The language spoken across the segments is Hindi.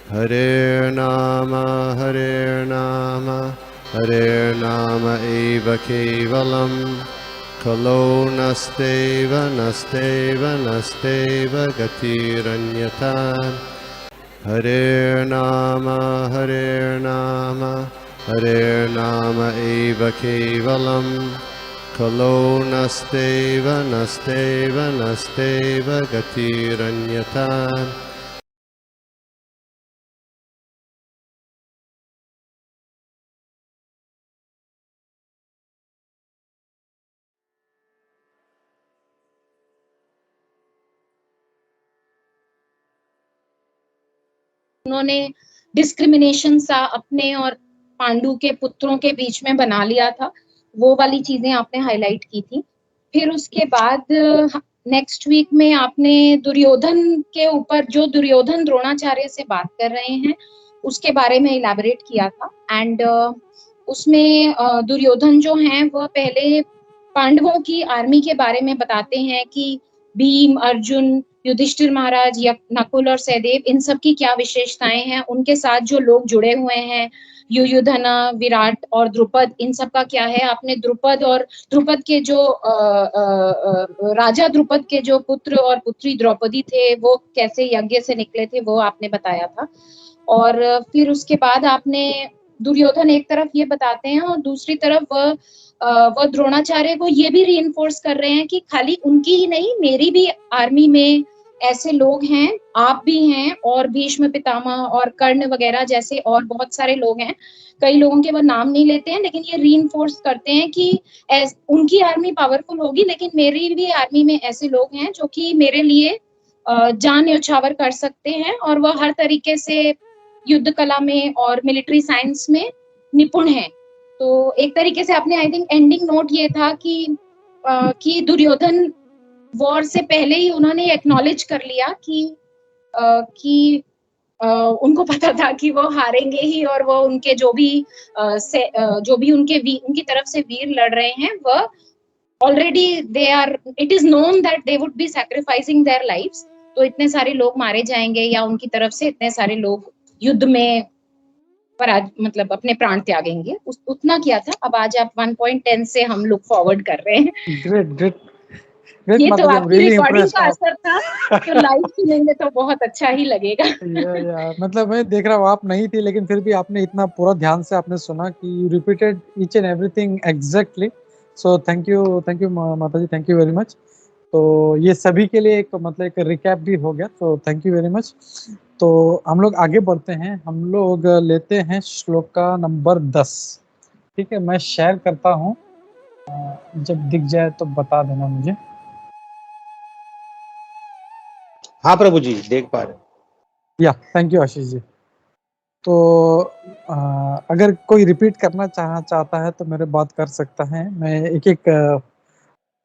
Hare Nama, Hare Nama eva kevalam, Kalo nasteva, nasteva, nasteva gatiranyata. Hare Nama, Hare Nama, Hare Nama eva kevalam, Kalo nasteva, nasteva, nasteva gatiranyata. उन्होंने डिस्क्रिमिनेशन सा अपने और पांडु के पुत्रों के बीच में बना लिया था, वो वाली चीजें आपने हाईलाइट की थी। फिर उसके बाद नेक्स्ट वीक में आपने दुर्योधन के ऊपर, जो दुर्योधन द्रोणाचार्य से बात कर रहे हैं, उसके बारे में इलैबोरेट किया था। एंड उसमें दुर्योधन जो हैं वह पहले पांडवों की आर्मी के बारे में बताते हैं कि भीम, अर्जुन, युधिष्ठिर महाराज या नकुल और सहदेव, इन सब की क्या विशेषताएं हैं, उनके साथ जो लोग जुड़े हुए हैं, युयुधन, विराट और द्रुपद, इन सब का क्या है। आपने द्रुपद के जो राजा द्रुपद के जो पुत्र और पुत्री द्रौपदी थे, वो कैसे यज्ञ से निकले थे, वो आपने बताया था। और फिर उसके बाद आपने दुर्योधन एक तरफ ये बताते हैं और दूसरी तरफ वह द्रोणाचार्य को ये भी रीइंफोर्स कर रहे हैं कि खाली उनकी ही नहीं, मेरी भी आर्मी में ऐसे लोग हैं, आप भी हैं, और भीष्म पितामह और कर्ण वगैरह जैसे और बहुत सारे लोग हैं। कई लोगों के वो नाम नहीं लेते हैं, लेकिन ये रीइंफोर्स करते हैं कि उनकी आर्मी पावरफुल होगी, लेकिन मेरी भी आर्मी में ऐसे लोग हैं जो कि मेरे लिए जान न्यौछावर कर सकते हैं, और वह हर तरीके से युद्ध कला में और मिलिट्री साइंस में निपुण है। तो एक तरीके से आपने, आई थिंक एंडिंग नोट ये था कि दुर्योधन वॉर से पहले ही उन्होंने एक्नॉलेज कर लिया कि उनको पता था कि वो हारेंगे ही, और वो उनके जो भी उनकी तरफ से वीर लड़ रहे हैं, वह already it is known that they would be sacrificing their lives. तो इतने सारे लोग मारे जाएंगे या उनकी तरफ से इतने सारे लोग युद्ध में मतलब अपने प्राण त्यागेंगे, उतना किया था। अब आज आप 1.10 से हम लुक फॉरवर्ड कर रहे हैं। ग्रेट ये तो आपकी रिकॉर्डिंग का असर था, तो लाइव सुनेंगे तो बहुत अच्छा ही लगेगा। मतलब मैं देख रहा हूँ आप नहीं थी, लेकिन फिर भी आपने इतना पूरा ध्यान से आपने सुना कि repeated each and everything exactly. So thank you माता जी, थैंक यू वेरी मच। तो ये सभी के लिए एक मतलब एक रिकैप भी हो गया, तो थैंक यू वेरी मच। तो हम लोग आगे बढ़ते हैं, हम लोग लेते हैं श्लोका नंबर 10। ठीक है, मैं शेयर करता हूँ, जब दिख जाए तो बता देना मुझे। हाँ प्रभु जी, देख पा रहे। या थैंक यू आशीष जी। तो अगर कोई रिपीट करना चाहता है तो मेरे बात कर सकता है, मैं एक एक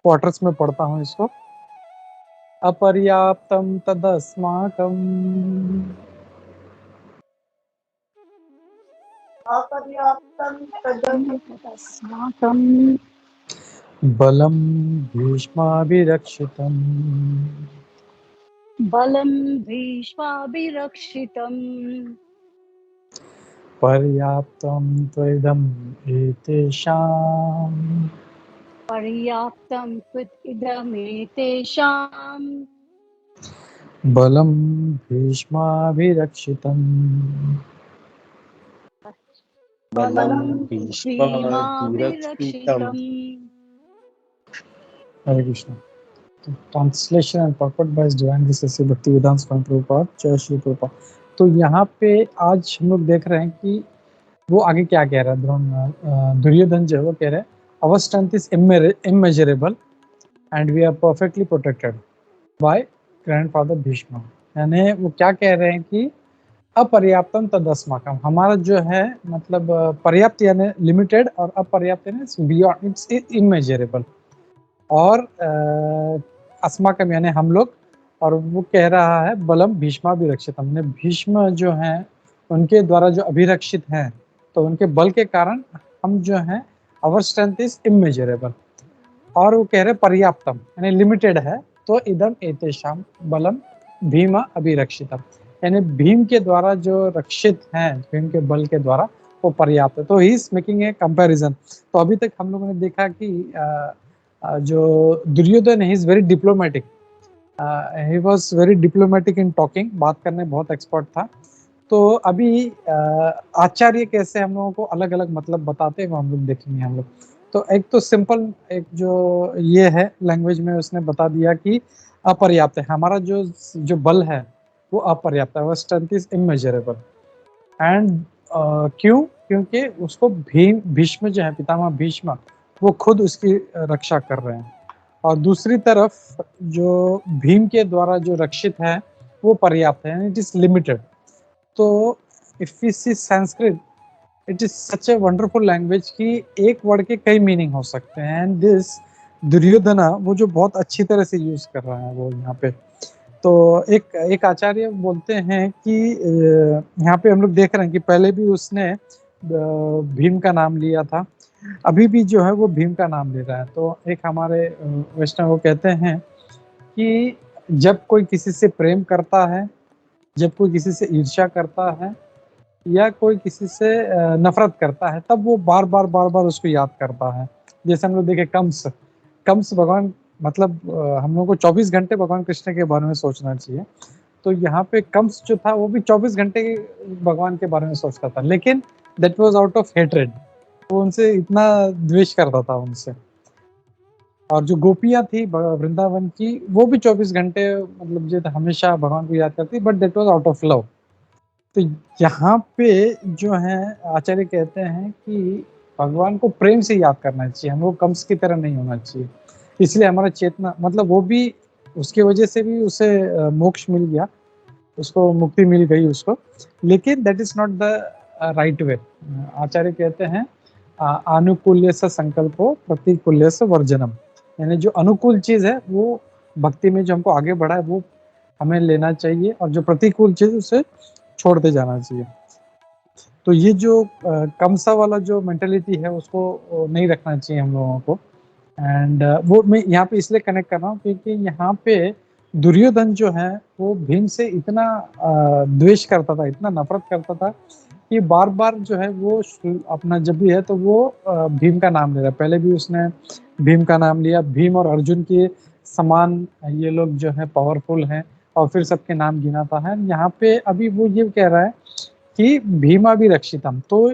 क्वार्टर्स में पढ़ता हूँ इसको। अपर्याप्तम तदस्माकम, बलम भीष्माभिरक्षितम्, बलं भीष्माभिरक्षितम्, पर्याप्तं त्वइदम् एतेषाम्, पर्याप्तं त्विदमेतेषाम्, बलं भीष्माभिरक्षितम्, बलं भीष्माभिरक्षितम्। Hare Krishna. Translation and purport by divine grace Bhaktivedanta Swami Prabhupada, जय श्री प्रभुपाद। तो यहाँ पे आज हम लोग देख रहे हैं कि वो आगे क्या कह रहा है। दुर्योधन जो है वो कह रहे हैं, our strength is immeasurable and we are perfectly protected by grandfather Bhishma. यानी वो क्या कह रहे हैं कि अपर्याप्तम तदस्माकम, हमारा जो है मतलब पर्याप्त यानी लिमिटेड, और अपर्याप्त यानी बियॉन्ड, इट्स इमेजरेबल, और अस्माकम यानी हम लोग। और वो कह रहा है बलम भीष्माभिरक्षितम, ने भीष्म जो है उनके द्वारा जो अभिरक्षित हैं, तो उनके बल के कारण हम जो है आवर स्ट्रेंथ इज इमेजरेबल। और वो कह रहे पर्याप्तम यानी लिमिटेड है, तो इदम एतेषाम बलम भीमा अभिरक्षितम, यानी भीम के द्वारा जो रक्षित हैं, भीम के बल के द्वारा, वो पर्याप्त है। तो he is making a comparison. तो अभी तक हम लोगों ने देखा कि जो Duryodhana he is very diplomatic, he was very diplomatic in talking, बात करने बहुत एक्सपर्ट था। तो अभी आचार्य कैसे हम लोगों को अलग अलग मतलब बताते हैं वो हम लोग देखेंगे हम लोग। तो एक तो सिंपल एक जो ये है लैंग्वेज में उसने बता दिया कि अपर्याप्त है, हमारा जो बल है वो अपर्याप्त है, वो स्ट्रेंथ इज इमेजरेबल। एंड क्यों? क्योंकि उसको भीष्म जो है, पितामह भीष्म, वो खुद उसकी रक्षा कर रहे हैं। और दूसरी तरफ जो भीम के द्वारा जो रक्षित है वो पर्याप्त है, इट इज लिमिटेड। तो if we see Sanskrit, it is such a wonderful language कि एक वर्ड के कई मीनिंग हो सकते हैं। एंड दिस दुर्योधना वो जो बहुत अच्छी तरह से यूज कर रहा है वो यहाँ पे। तो एक आचार्य बोलते हैं कि यहाँ पे हम लोग देख रहे हैं कि पहले भी उसने भीम का नाम लिया था, अभी भी जो है वो भीम का नाम ले रहा है। तो एक हमारे वैष्णव वो कहते हैं कि जब कोई किसी से प्रेम करता है, जब कोई किसी से ईर्ष्या करता है, या कोई किसी से नफरत करता है, तब वो बार बार उसको याद करता है। जैसे हम लोग देखे कंस भगवान, मतलब हम लोग को 24 घंटे भगवान कृष्ण के बारे में सोचना चाहिए। तो यहाँ पे कंस जो था वो भी 24 घंटे भगवान के बारे में सोचता था, लेकिन that was out of hatred, वो उनसे इतना द्वेष करता था उनसे। और जो गोपियां थी वृंदावन की, वो भी 24 घंटे मतलब जो हमेशा भगवान को याद करती, but that was out of love. तो यहाँ पे जो है आचार्य कहते हैं कि भगवान को प्रेम से याद करना चाहिए, हम लोग कंस की तरह नहीं होना चाहिए। इसलिए हमारा चेतना, मतलब वो भी उसकी वजह से भी उसे मोक्ष मिल गया, उसको मुक्ति मिल गई उसको, लेकिन that is not the right way. आचार्य कहते हैं अनुकूल्य से संकल्पो प्रतिकूल्य से वर्जनम, यानी जो अनुकूल चीज है वो भक्ति में जो हमको आगे बढ़ा है वो हमें लेना चाहिए, और जो प्रतिकूल चीज उसे छोड़ते जाना चाहिए। तो ये जो कमसा वाला जो मेंटेलिटी है उसको नहीं रखना चाहिए हम लोगों को। एंड वो मैं यहाँ पे इसलिए कनेक्ट कर रहा हूँ क्योंकि यहाँ पे दुर्योधन जो है वो भीम से इतना द्वेष करता था, इतना नफरत करता था कि बार बार जो है वो अपना जब भी है तो वो भीम का नाम ले रहा है। पहले भी उसने भीम का नाम लिया, भीम और अर्जुन के समान ये लोग जो है पावरफुल हैं, और फिर सबके नाम गिनाता है। यहाँ पे अभी वो ये कह रहा है कि भीमा भी रक्षितम, तो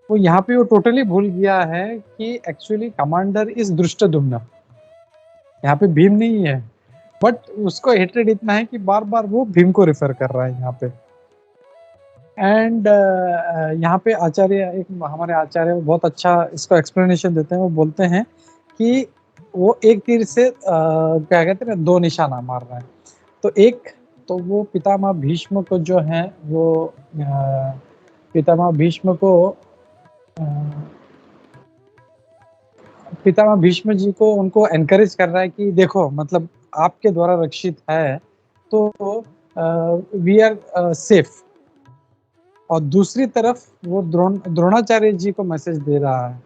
वो यहाँ पे वो टोटली भूल गया है कि एक्चुअली कमांडर इज दृष्टद्युम्न, यहाँ पे भीम नहीं है, बट उसको हेट्रेड इतना है कि बार बार वो भीम को रेफर कर रहा है यहाँ पे। एंड यहाँ पे आचार्य, एक हमारे आचार्य बहुत अच्छा इसको एक्सप्लेनेशन देते हैं। वो बोलते हैं कि वो एक तीर से क्या कहते हैं, दो निशाना मार रहा है। तो एक तो वो पितामह भीष्म को जो है वो पितामह भीष्म जी को उनको एनकरेज कर रहा है कि देखो, मतलब आपके द्वारा रक्षित है तो वी आर सेफ। और दूसरी तरफ वो द्रोणाचार्य जी को मैसेज दे रहा है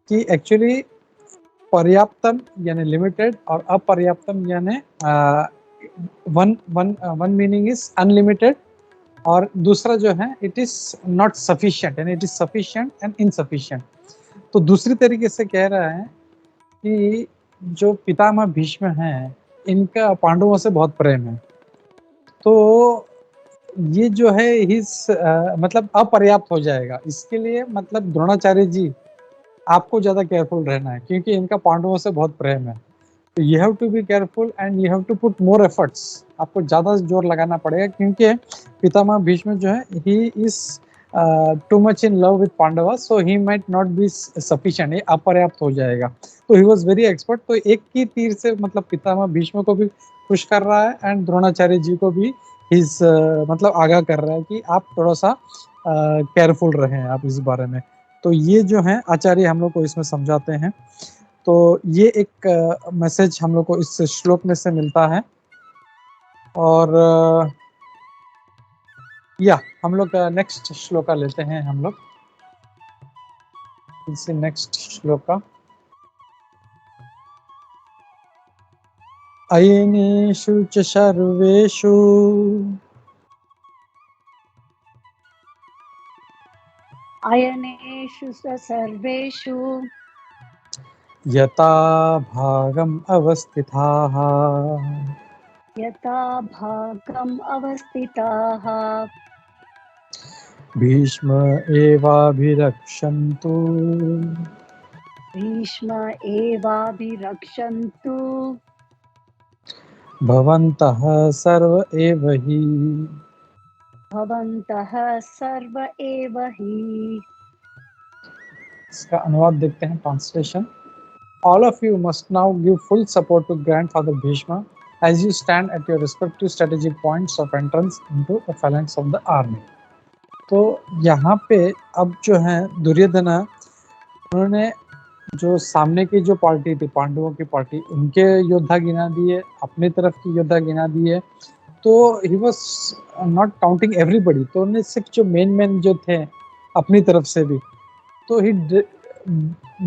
कि एक्चुअली पर्याप्तम यानी लिमिटेड, और अपर्याप्तम यानी वन मीनिंग इज अनलिमिटेड, और दूसरा जो है इट इज नॉट सफिशिएंट, यानी it is sufficient and insufficient. तो दूसरी तरीके से कह रहा है कि जो पितामह भीष्म हैं इनका पांडवों से बहुत प्रेम है, तो ये जो है मतलब अपर्याप्त हो जाएगा। इसके लिए मतलब द्रोणाचार्य जी आपको ज्यादा केयरफुल रहना है, क्योंकि इनका पांडवों से बहुत प्रेम है। तो you have to be careful and you have to put more efforts, आपको ज्यादा जोर लगाना पड़ेगा, क्योंकि पितामह भीष्म जो है he is too much in love with Pandava, so he might not be sufficient, ये अपर्याप्त हो जाएगा। तो ही वाज वेरी एक्सपर्ट। तो एक ही तीर से मतलब पितामह भीष्म को भी खुश कर रहा है एंड द्रोणाचार्य जी को भी हिज मतलब आगाह कर रहा है कि आप थोड़ा सा केयरफुल रहें आप इस बारे में। तो ये जो है आचार्य हम लोग को इसमें समझाते हैं। तो ये एक मैसेज हम लोग को इस श्लोक में से मिलता है। और या हम लोग नेक्स्ट श्लोका लेते हैं हम लोग, इसी नेक्स्ट श्लोका। अयनेषु च सर्वेषु अयनेषु स सर्वेषु यथा भागम् अवस्थिताः यथा भागम् अवस्थिताः भीष्म एवाभिरक्षन्तु भीष्म एवाभिरक्षन्तु भवन्तः सर्व एव हि। भवन्तः सर्व एव हि। इसका अनुवाद देखते हैं, translation. All of you must now give full support to Grandfather Bhishma as you stand at your respective strategic points of entrance into the phalanx of the army. तो यहाँ पे अब जो है दुर्योधन, उन्होंने जो सामने की जो पार्टी थी, पांडवों की पार्टी, उनके योद्धा गिना दिए, अपनी तरफ की योद्धा गिना दिए। तो he was not counting everybody, तो उन्हें सिर्फ जो मेन जो थे अपनी तरफ से भी, तो he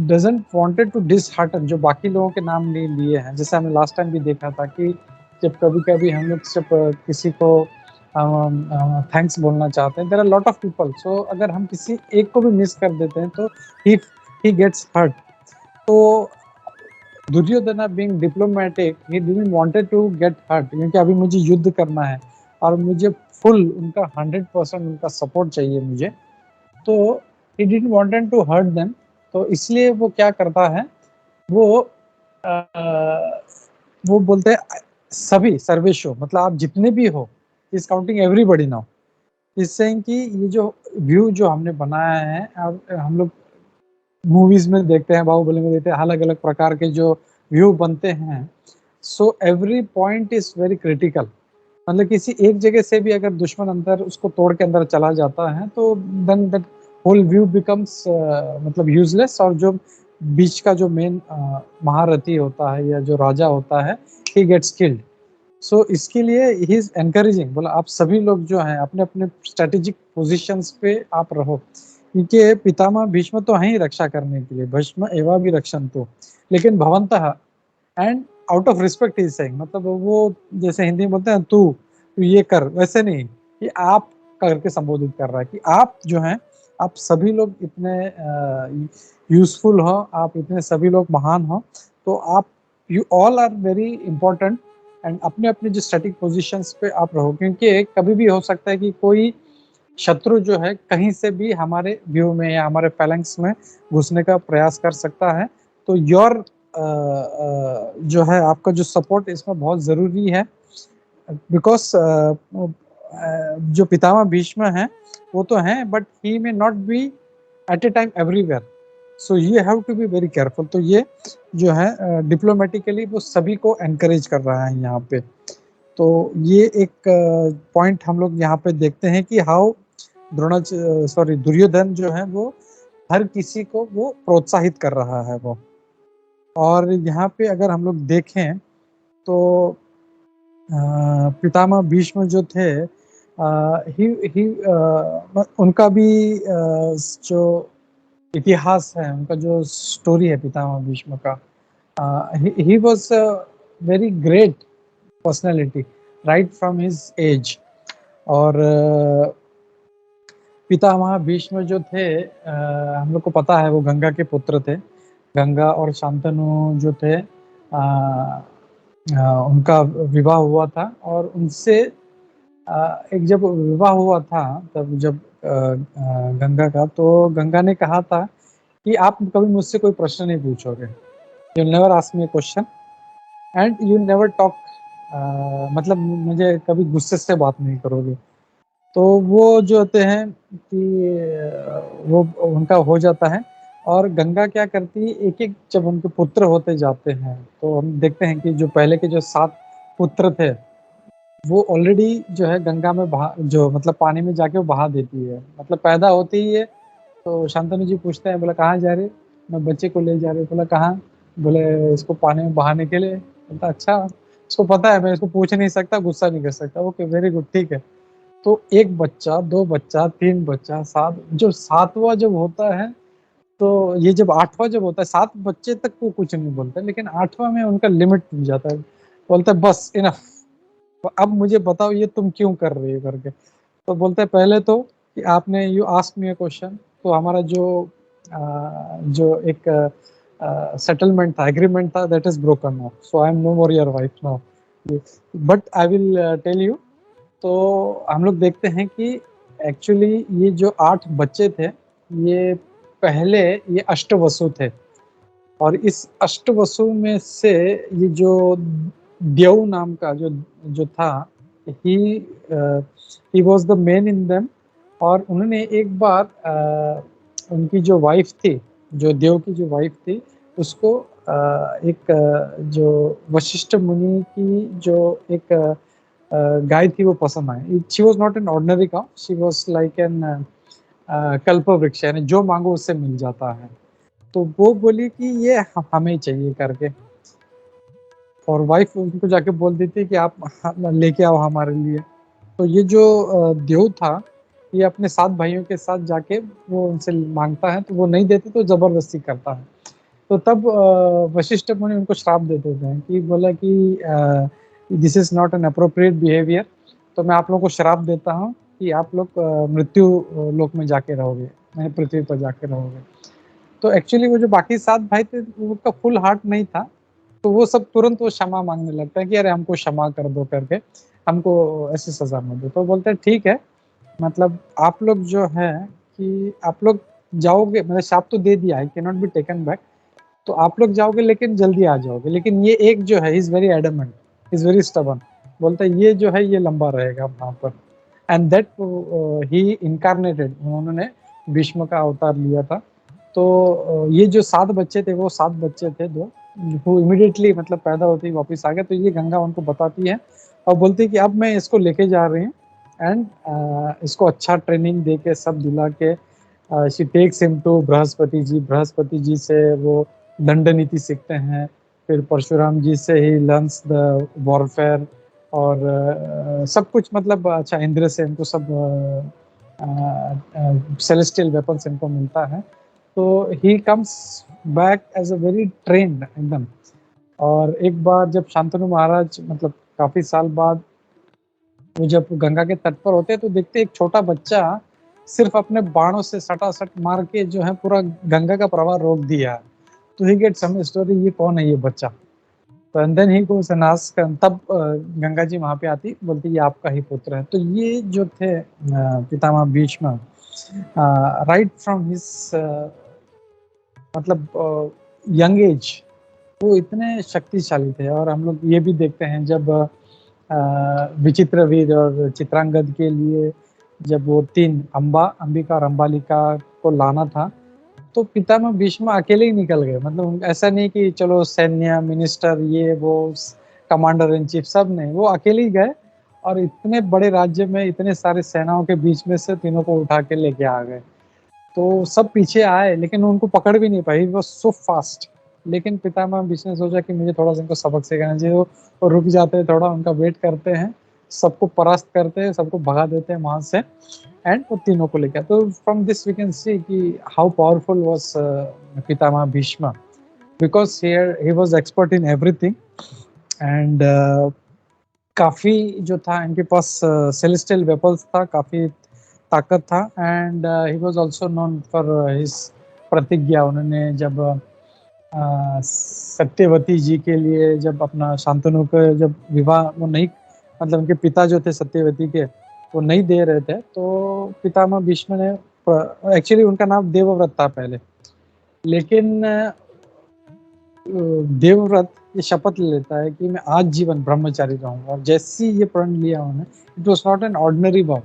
doesn't wanted to dishearten जो बाकी लोगों के नाम नहीं लिए हैं। जैसे हमने लास्ट टाइम भी देखा था कि जब कभी कभी हम लोग जब किसी को थैंक्स बोलना चाहते हैं, there are lot of people, so अगर हम किसी एक को भी मिस कर देते हैं तो ही गेट्स हर्ट। तो Duryodhan being diplomatic, he didn't wanted to get hurt, क्योंकि अभी मुझे युद्ध करना है और मुझे फुल उनका 100% उनका सपोर्ट चाहिए मुझे, तो he didn't wanted to hurt them। तो इसलिए वो क्या करता है, वो बोलते हैं सभी सर्वेशो, मतलब आप जितने भी हो, इज काउंटिंग एवरीबडी नाउ, इससे कि ये जो व्यू जो हमने बनाया है, अब हम लोग मूवीज में देखते हैं, बाहुबली में देखते हैं, अलग अलग प्रकार के जो व्यू बनते हैं। So every point is very critical, मतलब किसी एक जगह से भी अगर दुश्मन अंदर उसको तोड़ के अंदर चला जाता है तो then that whole view becomes मतलब यूजलेस, और जो बीच का जो मेन महारथी होता है या जो राजा होता है, ही गेट्स किल्ड। सो इसके लिए ही इज एनकरेजिंग, बोला आप सभी लोग जो हैं अपने अपने स्ट्रेटेजिक पोजीशंस पे आप रहो, क्योंकि पितामह भीष्म तो हैं ही रक्षा करने के लिए, भीष्म एवा भी रक्षण तो, लेकिन भवंतः and out of respect is saying, मतलब वो जैसे हिंदी में बोलते हैं तू ये कर, वैसे नहीं, कि आप करके संबोधित कर रहा है कि आप जो हैं, आप सभी लोग इतने यूजफुल हो, आप इतने सभी लोग महान हो, तो आप you all are very important and अपने अपने जो स्टैटिक पोजीशंस पे आप रहो, क्योंकि कभी भी हो सकता है कि कोई शत्रु जो है कहीं से भी हमारे व्यू में या हमारे फैलेंक्स में घुसने का प्रयास कर सकता है। तो योर जो है आपका जो सपोर्ट इसमें बहुत ज़रूरी है, बिकॉज जो पितामह भीष्म हैं वो तो हैं, but he may not be at a time everywhere, so you have to be very careful. तो ये जो है डिप्लोमेटिकली वो सभी को एनकरेज कर रहा है यहाँ पे। तो ये एक पॉइंट हम लोग यहाँ पे देखते हैं कि हाउ दुर्योधन जो है वो हर किसी को वो प्रोत्साहित कर रहा है वो। और यहाँ पे अगर हम लोग देखें तो पितामह भीष्म जो थे, उनका भी जो इतिहास है, उनका जो स्टोरी है पितामह भीष्म का, he was a very great personality right from his age. और पितामह भीष्म जो थे, हम लोग को पता है वो गंगा के पुत्र थे। गंगा और शांतनु जो थे, उनका विवाह हुआ था, और उनसे एक जब विवाह हुआ था तब जब गंगा का, तो गंगा ने कहा था कि आप कभी मुझसे कोई प्रश्न नहीं पूछोगे, you never ask me a question and you never talk, मतलब मुझे कभी गुस्से से बात नहीं करोगे। तो वो जो होते हैं कि वो उनका हो जाता है, और गंगा क्या करती है, एक एक जब उनके पुत्र होते जाते हैं तो हम देखते हैं कि जो पहले के जो 7 पुत्र थे वो ऑलरेडी जो है गंगा में जो मतलब पानी में जाके वो बहा देती है, मतलब पैदा होते ही है। तो शांतनु जी पूछते हैं, बोला कहाँ जा रहे, मैं बच्चे को ले जा रहे, बोला कहाँ, बोले इसको पानी में बहाने के लिए। बोलता अच्छा, उसको पता है मैं इसको पूछ नहीं सकता, गुस्सा नहीं कर सकता, ओके वेरी गुड ठीक है। तो 1 बच्चा, 2 बच्चा, 3 बच्चा, 7, जो 7वां जब होता है, तो ये जब 8वां जब होता है, 7 बच्चे तक वो कुछ नहीं बोलते, लेकिन 8वां में उनका लिमिट मिल जाता है, बोलते है बस इनफ, अब मुझे बताओ ये तुम क्यों कर रहे हो करके। तो बोलते हैं पहले तो कि आपने you ask me a question, तो हमारा जो एक सेटलमेंट था, एग्रीमेंट था, that is broken now, so I am no more your wife now, but I will tell you. तो हम लोग देखते हैं कि एक्चुअली ये जो 8 बच्चे थे, ये पहले ये अष्टवसु थे, और इस अष्टवसु में से ये जो देव नाम का जो था, he was the main in them. और उन्होंने एक बार उनकी जो वाइफ थी, जो देव की जो वाइफ थी, उसको एक जो वशिष्ठ मुनि की जो एक गाय थी वो पसंद आई। She was not an ordinary cow, she was like an kalpavriksha, यानी जो मांगो उससे मिल जाता है। तो वो बोली कि ये हमें चाहिए करके, और वाइफ उनको जाके बोल देती कि आप लेके आओ हमारे लिए। तो ये जो देव था, ये अपने 7 भाइयों के साथ जाके वो उनसे मांगता है, तो वो नहीं देते तो जबरदस्ती करता है। तो तब वशिष्ठ मुनि उनको श्राप दे देते हैं कि बोला कि this is not an appropriate behaviour, तो मैं आप लोगों को श्राप देता हूँ कि आप लोग मृत्यु लोक में जाके रहोगे, पृथ्वी पर जाके रहोगे। तो एक्चुअली वो जो बाकी 7 भाई थे, उनका फुल हार्ट नहीं था, तो वो सब तुरंत वो क्षमा मांगने लगता है कि अरे हमको क्षमा कर दो करके, हमको ऐसी सजा मत दो। तो बोलते हैं ठीक है, मतलब आप लोग जो है कि आप लोग जाओगे, मतलब शाप तो दे दिया है, can not be taken back, तो आप लोग जाओगे लेकिन जल्दी आ जाओगे। लेकिन ये एक जो है, is very adamant, is very stubborn, बोलता है ये जो है ये लंबा रहेगा वहां पर। एंड दैट ही इनकारनेटेड, उन्होंने भीष्म का अवतार लिया था। तो ये जो 7 बच्चे थे, वो 7 बच्चे थे दो, वो इमीडिएटली मतलब पैदा होते ही वापस आ गए। तो ये गंगा उनको बताती है और बोलती है कि अब मैं इसको लेके जा रही हूँ, एंड इसको अच्छा ट्रेनिंग दे के, सब दिला के, she takes him to Brihaspati ji. Brihaspati ji से वो दंड नीति सीखते हैं, फिर परशुराम जी से ही लर्न्स द वॉरफेयर और सब कुछ, मतलब अच्छा इंद्र से इनको सब सेलेस्टियल वेपन्स इनको मिलता है। तो he comes back as a very trained एकदम। और एक बार जब शांतनु महाराज, मतलब काफी साल बाद, वो जब गंगा के तट पर होते हैं तो देखते एक छोटा बच्चा सिर्फ अपने बाणों से सटासट मार के जो है पूरा गंगा का प्रवाह रोक दिया। तो ही गेट सम स्टोरी, ये कौन है ये बच्चा। तो and then he goes and ask, तब गंगा जी वहां पे आती, बोलती ये आपका ही पुत्र है। तो ये जो थे पितामह भीष्म, राइट फ्रॉम हिज मतलब यंग एज, वो इतने शक्तिशाली थे। और हम लोग ये भी देखते हैं जब विचित्र वीर और चित्रांगद के लिए जब वो 3 अंबिका और अंबालिका को लाना था, तो पितामह भीष्म अकेले ही निकल गए। मतलब ऐसा नहीं कि चलो सैन्य मिनिस्टर ये वो कमांडर इन चीफ, सब नहीं, वो अकेले ही गए और इतने बड़े राज्य में इतने सारे सेनाओं के बीच में से तीनों को उठा के लेके आ गए। तो सब पीछे आए लेकिन उनको पकड़ भी नहीं पाई, वो सो फास्ट। लेकिन पितामह भीष्म ने सोचा कि मुझे थोड़ा सा इनको सबक सिखाना चाहिए, वो रुक जाते हैं, थोड़ा उनका वेट करते हैं, सबको परास्त करते हैं, सबको भगा देते हैं वहां से, एंड वो तीनों को लेकर। तो from this we can see कि how powerful was Pitamah Bhishma, because here he was expert in everything. And काफी जो था इनके पास सेलेस्टियल वेपन्स था, काफी ताकत था। And he was also known for his प्रतिज्ञा। उन्होंने जब सत्यवती जी के लिए, जब अपना शांतनु के जब विवाह वो नहीं, मतलब उनके पिता जो थे सत्यवती के, वो नहीं दे रहे थे, तो पितामह भीष्म ने, एक्चुअली उनका नाम देवव्रत था पहले, लेकिन देवव्रत ये शपथ ले लेता है कि मैं आज जीवन ब्रह्मचारी रहूंगा। और जैसे ये प्रण लिया उन्होंने, it was not an ordinary vow.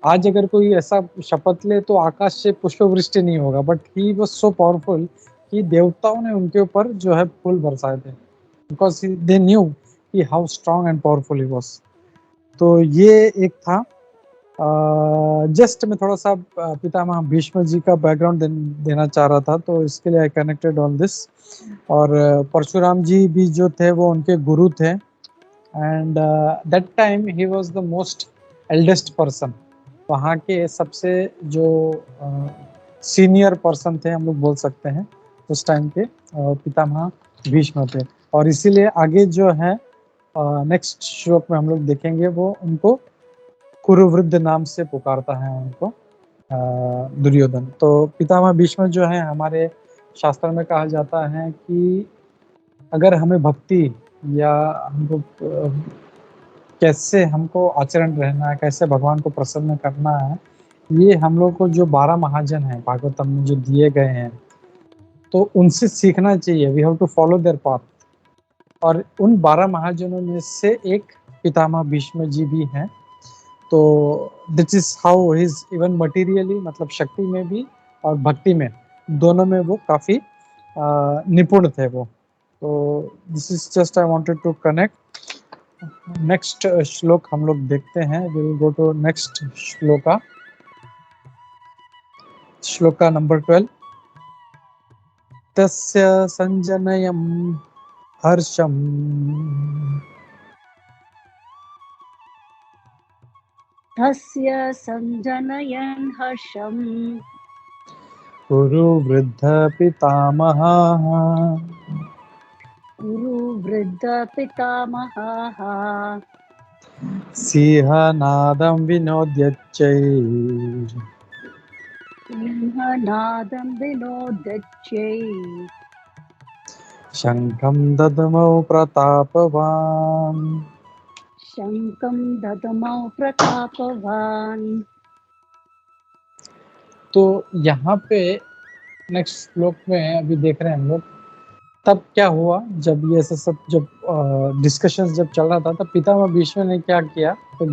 आज अगर कोई ऐसा शपथ ले तो आकाश से पुष्पवृष्टि नहीं होगा, but he was so powerful कि देवताओं ने उनके ऊपर जो है फूल बरसाए थे, बिकॉज दे न्यू कि how strong and powerful he was. तो ये एक था। जस्ट मैं थोड़ा सा पितामह भीष्म जी का बैकग्राउंड देना चाह रहा था, तो इसके लिए आई कनेक्टेड ऑल दिस। और परशुराम जी भी जो थे वो उनके गुरु थे, and that time he was the most eldest person, वहाँ के सबसे जो सीनियर पर्सन थे हम लोग बोल सकते हैं उस टाइम के, पितामह भीष्म थे। और इसीलिए आगे जो है नेक्स्ट श्लोक में हम लोग देखेंगे, वो उनको कुरुवृद्ध नाम से पुकारता है उनको। दुर्योधन। तो पितामह भीष्म जो है हमारे शास्त्र में कहा जाता है कि अगर हमें भक्ति या हमको कैसे हमको आचरण रहना है, कैसे भगवान को प्रसन्न करना है, ये हम लोग को जो 12 महाजन हैं भागवतम में जो दिए गए हैं, तो उनसे सीखना चाहिए। We have to follow their path. और उन 12 महाजनों में से एक पितामह भीष्म जी भी हैं। तो this is how his even materially, मतलब शक्ति में भी और भक्ति में, दोनों में वो काफी निपुण थे वो। तो this is just I wanted to connect. Next श्लोक हम लोग देखते हैं। We will go to next shloka, shloka number 12। तस्य संजनयं हर्षम तस्य संजनयन् हर्षं कुरु वृद्ध पितामहः कुरु वृद्ध पितामहः सिंहनादं विनोद्यच्चैः सिंहनादं विनोदच्चै शङ्खं दद्मौ प्रतापवान्। शङ्खं ददमौ प्रतापवान्। तो यहाँ पे नेक्स्ट श्लोक में अभी देख रहे हैं हम लोग, तब क्या हुआ जब ये सब जब डिस्कशंस जब चल रहा था, तब पितामह भीष्म ने क्या किया, तो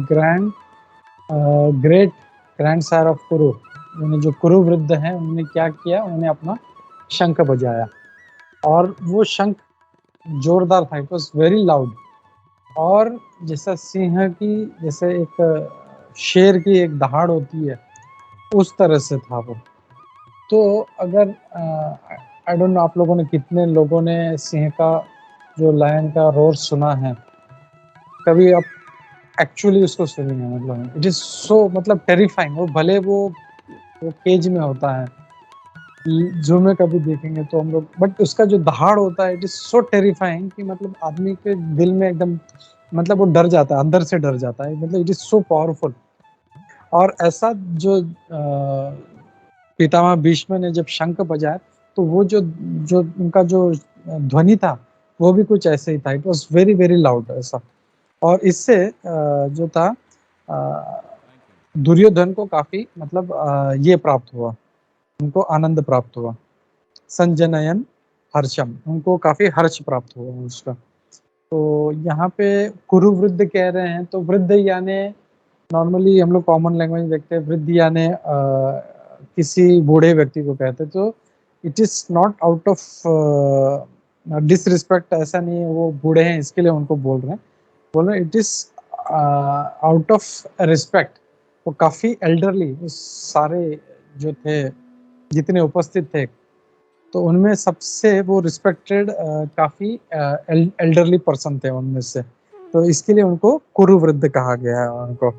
ग्रेट ग्रैंड सायर ऑफ कुरु, उन्होंने जो कुरु वृद्ध हैं उन्होंने क्या किया, उन्होंने अपना शंख बजाया। और वो शंख जोरदार था, इट वॉज वेरी लाउड। और जैसा सिंह की, जैसे एक शेर की एक दहाड़ होती है, उस तरह से था वो। तो अगर आई डोंट नो आप लोगों ने कितने लोगों ने सिंह का जो लायन का रोर सुना है, कभी आप एक्चुअली उसको सुनेंगे, मतलब इट इज सो मतलब टेरिफाइंग। वो भले वो केज में होता है, जो में कभी देखेंगे तो हम लोग, बट उसका जो दहाड़ होता है इट इज सो टेरिफाइंग कि मतलब आदमी के दिल में एकदम, मतलब वो डर जाता है, अंदर से डर जाता है, मतलब इट इज सो पावरफुल। और ऐसा जो पितामह भीष्म ने जब शंख बजाया, तो वो जो जो उनका जो ध्वनि था वो भी कुछ ऐसे ही था, it was very very loud ऐसा। और इससे जो था दुर्योधन को काफी मतलब ये प्राप्त हुआ, उनको आनंद प्राप्त हुआ। संजनयन हर्षम, उनको काफी हर्ष प्राप्त हुआ उसका। तो यहाँ पे कुरु वृद्ध कह रहे हैं, तो वृद्ध यानी नॉर्मली हम लोग कॉमन लैंग्वेज देखते हैं, वृद्ध यानी किसी बूढ़े व्यक्ति को कहते हैं। तो it is not out of disrespect, ऐसा नहीं है वो बूढ़े हैं इसके लिए उनको बोल रहे हैं, it is out of respect. वो काफी एल्डरली, सारे जो थे जितने उपस्थित थे, तो उनमें सबसे वो रिस्पेक्टेड काफी एल्डरली पर्सन थे उनमें से, तो इसके लिए उनको कुरु वृद्ध कहा गया है उनको।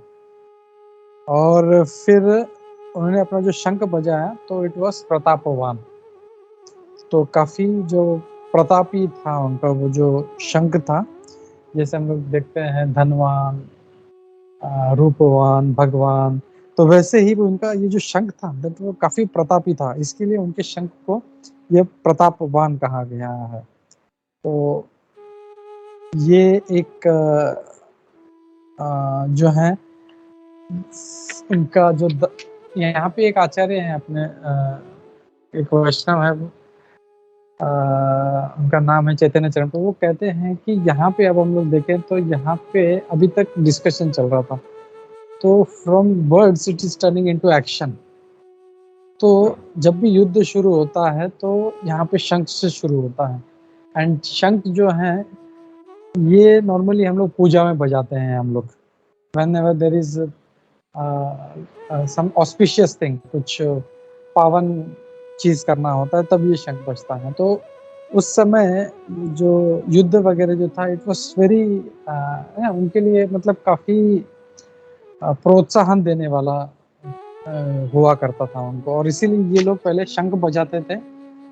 और फिर उन्होंने अपना जो शंख बजाया तो इट वाज प्रतापवान, तो काफी जो प्रतापी था उनका वो जो शंख था। जैसे हम लोग देखते हैं धनवान, रूपवान, भगवान, तो वैसे ही उनका ये जो शंख था वो काफी प्रतापी था, इसके लिए उनके शंख को ये प्रतापवान कहा गया है। तो ये एक जो है उनका जो यहाँ पे एक आचार्य है अपने एक वैष्णव है, उनका नाम है चैतन्य चरण, तो वो कहते हैं कि यहाँ पे अब हम लोग देखें तो यहाँ पे अभी तक डिस्कशन चल रहा था, तो from words it is turning into action. तो जब भी युद्ध शुरू होता है तो यहाँ पे शंख से शुरू होता है। एंड शंख जो है ये नॉर्मली हम लोग पूजा में बजाते हैं हम लोग, whenever there is some auspicious thing, कुछ पावन चीज करना होता है तब ये शंख बजता है। तो उस समय जो युद्ध वगैरह जो था इट वाज वेरी उनके लिए मतलब काफी प्रोत्साहन देने वाला हुआ करता था उनको, और इसीलिए ये लोग पहले शंख बजाते थे,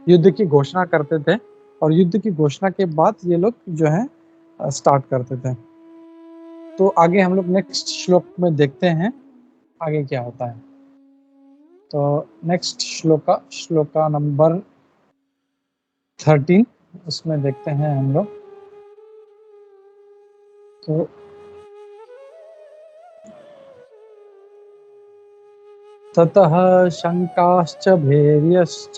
युद्ध की घोषणा करते थे, और युद्ध की घोषणा के बाद ये लोग जो है स्टार्ट करते थे। तो आगे हम लोग नेक्स्ट श्लोक में देखते हैं आगे क्या होता है। तो नेक्स्ट श्लोका नंबर 13 उसमें देखते हैं हम लोग। तो ततः शंकाश्च भैर्यश्च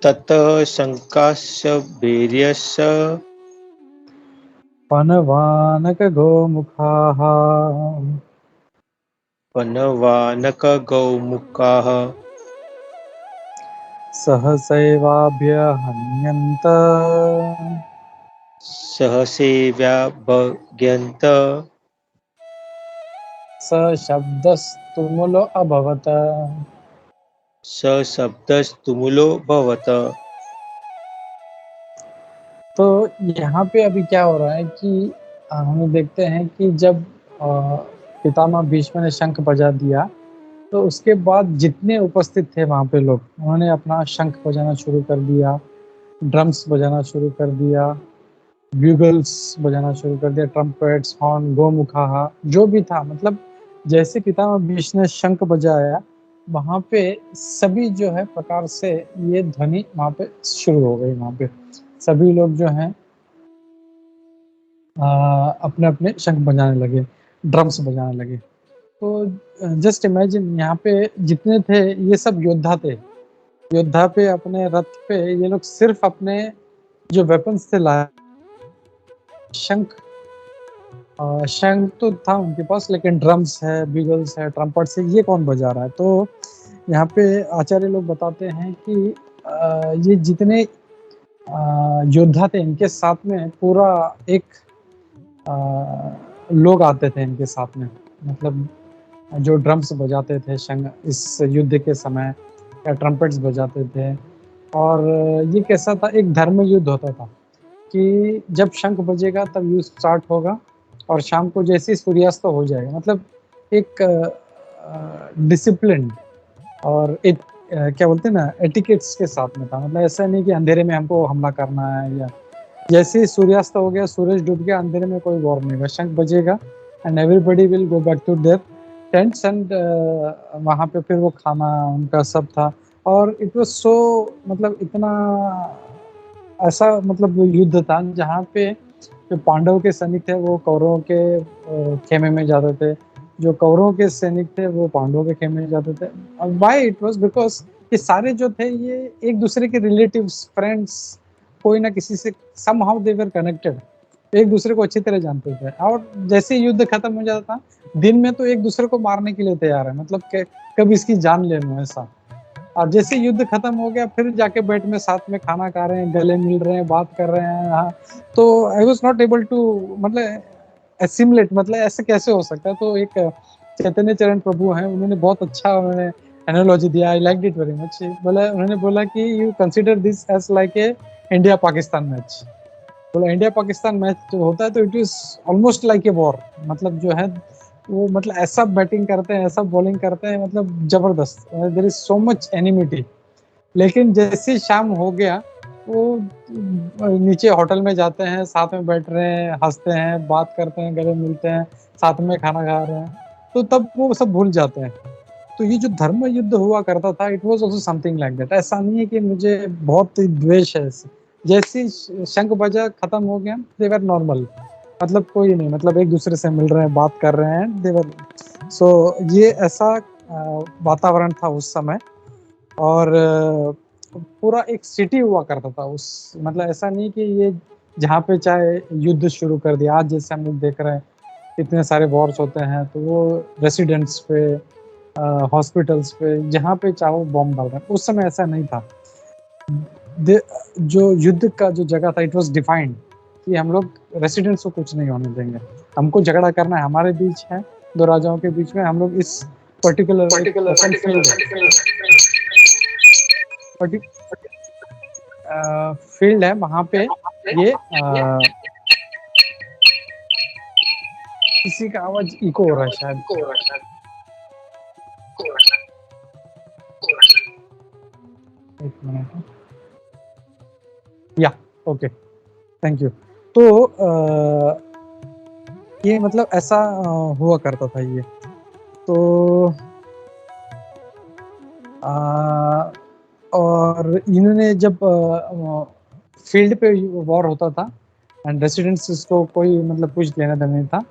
ततः शंकाश्च भैर्यश्च पनवानक गोमुखाः पनवानक गौमुखाः सहसैवाभ्यहन्यन्त सहसेव्याभ्यन्त सशब्दस्तुमुलो अभवत। सशब्दस्तुमुलो भवत। तो यहाँ पे अभी क्या हो रहा है कि हम देखते हैं कि जब पितामह भीष्म ने शंख बजा दिया तो उसके बाद जितने उपस्थित थे वहाँ पे लोग, उन्होंने अपना शंख बजाना शुरू कर दिया, ड्रम्स बजाना शुरू कर दिया, ब्यूगल्स बजाना शुरू कर दिया, ट्रम्पेट्स, हॉर्न, गोमुखा, जो भी था। मतलब जैसे पितामह भीष्म ने शंख बजाया वहाँ पे सभी जो है प्रकार से ये ध्वनि वहाँ पे शुरू हो गई। वहाँ पे सभी लोग जो हैं अपने अपने शंख बजाने लगे, ड्रम्स बजाने लगे। तो जस्ट इमेजिन यहाँ पे जितने थे ये सब योद्धा थे। योद्धा पे अपने रथ पे ये लोग सिर्फ अपने जो वेपन्स थे लाए, शंख शंख तो था उनके पास, लेकिन ड्रम्स है, बीगल्स है, ट्रम्पेट्स है, ये कौन बजा रहा है? तो यहाँ पे आचार्य लोग बताते हैं कि ये जितने योद्धा थे इनके साथ में पूरा एक लोग आते थे इनके साथ में, मतलब जो ड्रम्स बजाते थे शंख इस युद्ध के समय, या ट्रम्पेट्स बजाते थे। और ये कैसा था, एक धर्म युद्ध होता था कि जब शंख बजेगा तब युद्ध स्टार्ट होगा और शाम को जैसे ही सूर्यास्त हो जाएगा। मतलब एक डिसिप्लिन और एक क्या बोलते हैं ना, एटिकेट्स के साथ में था। मतलब ऐसा नहीं कि अंधेरे में हमको हमला करना है, या जैसे ही सूर्यास्त हो गया, सूरज डूब गया, अंधेरे में कोई वॉर नहीं होगा, शंख बजेगा and everybody will go back to their tents and वहाँ पे फिर वो खाना उनका सब था। और इट वाज सो, मतलब इतना ऐसा मतलब युद्ध था जहाँ पे जो पांडव के सैनिक थे वो कौरवों के खेमे में जाते थे, जो कौरवों के सैनिक थे वो पांडवों के खेमे में जाते थे। व्हाई इट वाज बिकॉज ये सारे जो थे ये एक दूसरे के रिलेटिव्स, फ्रेंड्स, कोई ना किसी से समहाउ दे वर कनेक्टेड, एक दूसरे को अच्छी तरह जानते थे। और जैसे युद्ध खत्म हो जाता था, दिन में तो एक दूसरे को मारने के लिए तैयार है, मतलब कब इसकी जान ले लो ऐसा। और जैसे युद्ध खत्म हो गया फिर जाके बेड में साथ में खाना खा रहे हैं, गले मिल रहे हैं, बात कर रहे हैं। हाँ, तो I was not able to मतलब एसिमुलेट, मतलब ऐसे कैसे हो सकता है। तो एक चैतन्य चरण प्रभु हैं, उन्होंने बहुत अच्छा उन्होंने एनालॉजी दिया, I liked it very much. बोला, उन्होंने बोला कि you consider this as like a India Pakistan match. बोला इंडिया पाकिस्तान मैच जो होता है तो it is almost like a war. मतलब जो है वो मतलब ऐसा बैटिंग करते हैं, ऐसा बॉलिंग करते हैं, मतलब जबरदस्त, there is so much enmity. लेकिन जैसे शाम हो गया वो नीचे होटल में जाते हैं, साथ में बैठ रहे हैं, हंसते हैं, बात करते हैं, गले मिलते हैं, साथ में खाना खा रहे हैं, तो तब वो सब भूल जाते हैं। तो ये जो धर्म युद्ध हुआ करता था, it was also something like that. ऐसा नहीं है कि मुझे बहुत द्वेष है इससे। जैसे शंख बजा खत्म हो गया, दे वर नॉर्मल, मतलब कोई नहीं, मतलब एक दूसरे से मिल रहे हैं, बात कर रहे हैं, दे वर। सो ये ऐसा वातावरण था उस समय। और पूरा एक सिटी हुआ करता था उस, मतलब ऐसा नहीं कि ये जहाँ पे चाहे युद्ध शुरू कर दिया। आज जैसे हम लोग देख रहे हैं इतने सारे वॉर्स होते हैं, तो वो रेसिडेंट्स पे, हॉस्पिटल्स पे, जहाँ पे चाहो बॉम्ब डाल रहे हैं। उस समय ऐसा नहीं था। जो युद्ध का जो जगह था, इट वाज डिफाइंड कि हम लोग रेसिडेंट्स को कुछ नहीं होने देंगे, हमको झगड़ा करना है, हमारे बीच है, दो राजाओं के बीच में, हम लोग इस पर्टिकुलर फील्ड है वहाँ पे ये किसी का आवाज इको हो रहा है शायद। एक मिनट, या ओके, थैंक यू। तो ये मतलब ऐसा हुआ करता था ये। तो और इन्होंने जब फील्ड पे वॉर होता था एंड रेसिडेंट्स को कोई मतलब कुछ लेना देना नहीं था,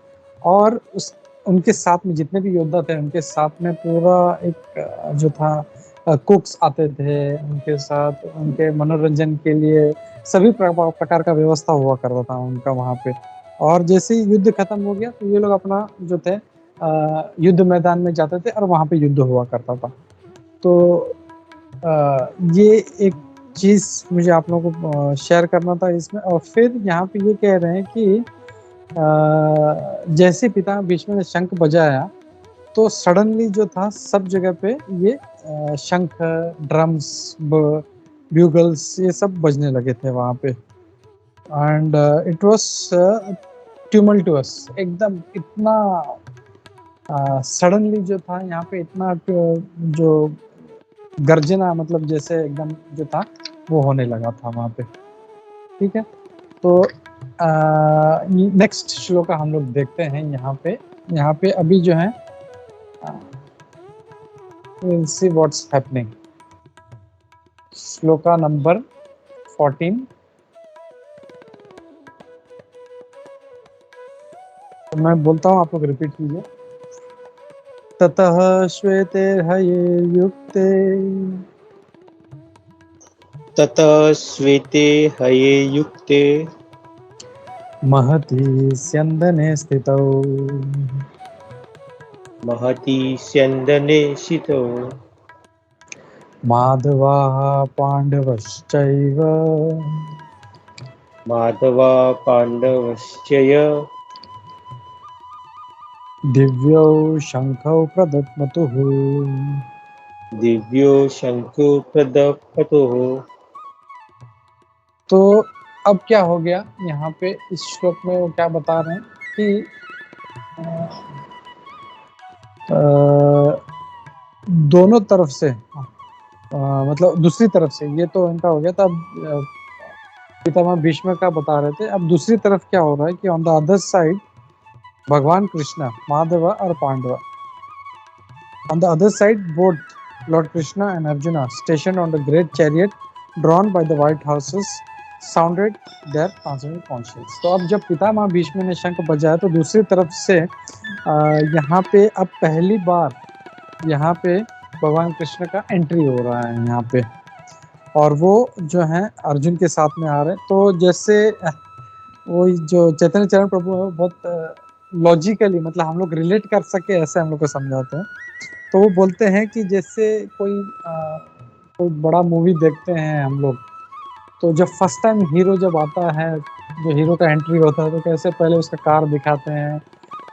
और उस उनके साथ में जितने भी योद्धा थे उनके साथ में पूरा एक जो था कुक्स आते थे उनके साथ, उनके मनोरंजन के लिए सभी प्रकार का व्यवस्था हुआ करता था उनका वहाँ पे। और जैसे ही युद्ध खत्म हो गया तो ये लोग अपना जो थे युद्ध मैदान में जाते थे और वहाँ पे युद्ध हुआ करता था। तो ये एक चीज मुझे आप लोगों को शेयर करना था इसमें। और फिर यहाँ पे ये कह रहे हैं कि जैसे पिता भीष्म ने शंख बजाया तो सडनली जो था सब जगह पे ये शंख, ड्रम्स, ब्यूगल्स ये सब बजने लगे थे वहाँ पे। एंड इट वाज ट्यूमल्टुअस, एकदम इतना सडनली जो था यहाँ पे इतना जो गर्जना मतलब जैसे एकदम जो था वो होने लगा था वहाँ पे। ठीक है, तो नेक्स्ट श्लोका हम लोग देखते हैं। यहाँ पे अभी जो है we'll see what's happening. Shloka number 14। तो मैं बोलता हूँ, आप लोग रिपीट कीजिए। ततः श्वेते हये युक्ते ततः श्वेते हये युक्ते महति स्यन्दने स्थितौ महति स्यन्दने शितौ माधवाः पाण्डवश्चैव माधवा पाण्डवश्चय दिव्यौ शङ्खौ प्रदत्मतुः। दिव्यो शंखो प्रदपतुः। तो अब क्या हो गया यहाँ पे इस श्लोक में वो क्या बता रहे हैं कि दोनों तरफ से मतलब दूसरी तरफ से ये तो इनका हो गया था। अब पितामह भीष्म का बता रहे थे, अब दूसरी तरफ क्या हो रहा है कि ऑन द अदर साइड भगवान कृष्ण, माधव और Pandav, on the other side both lord Krishna and Arjuna station on the great chariot drawn by the white horses sounded their transcendent conscious. तो अब जब पितामह भीष्म ने शंख बजाया तो दूसरी तरफ से यहाँ पे अब पहली बार यहाँ पे भगवान कृष्ण का एंट्री हो रहा है यहाँ पे, और वो जो है अर्जुन के साथ में आ रहे हैं। तो जैसे वो जो चैतन्य चरण प्रभु है वो बहुत लॉजिकली मतलब हम लोग रिलेट कर सके ऐसे हम लोग को समझाते हैं। तो वो बोलते हैं कि जैसे कोई बड़ा मूवी देखते हैं हम लोग, तो जब फर्स्ट टाइम हीरो जब आता है, जो हीरो का एंट्री होता है, तो कैसे पहले उसका कार दिखाते हैं,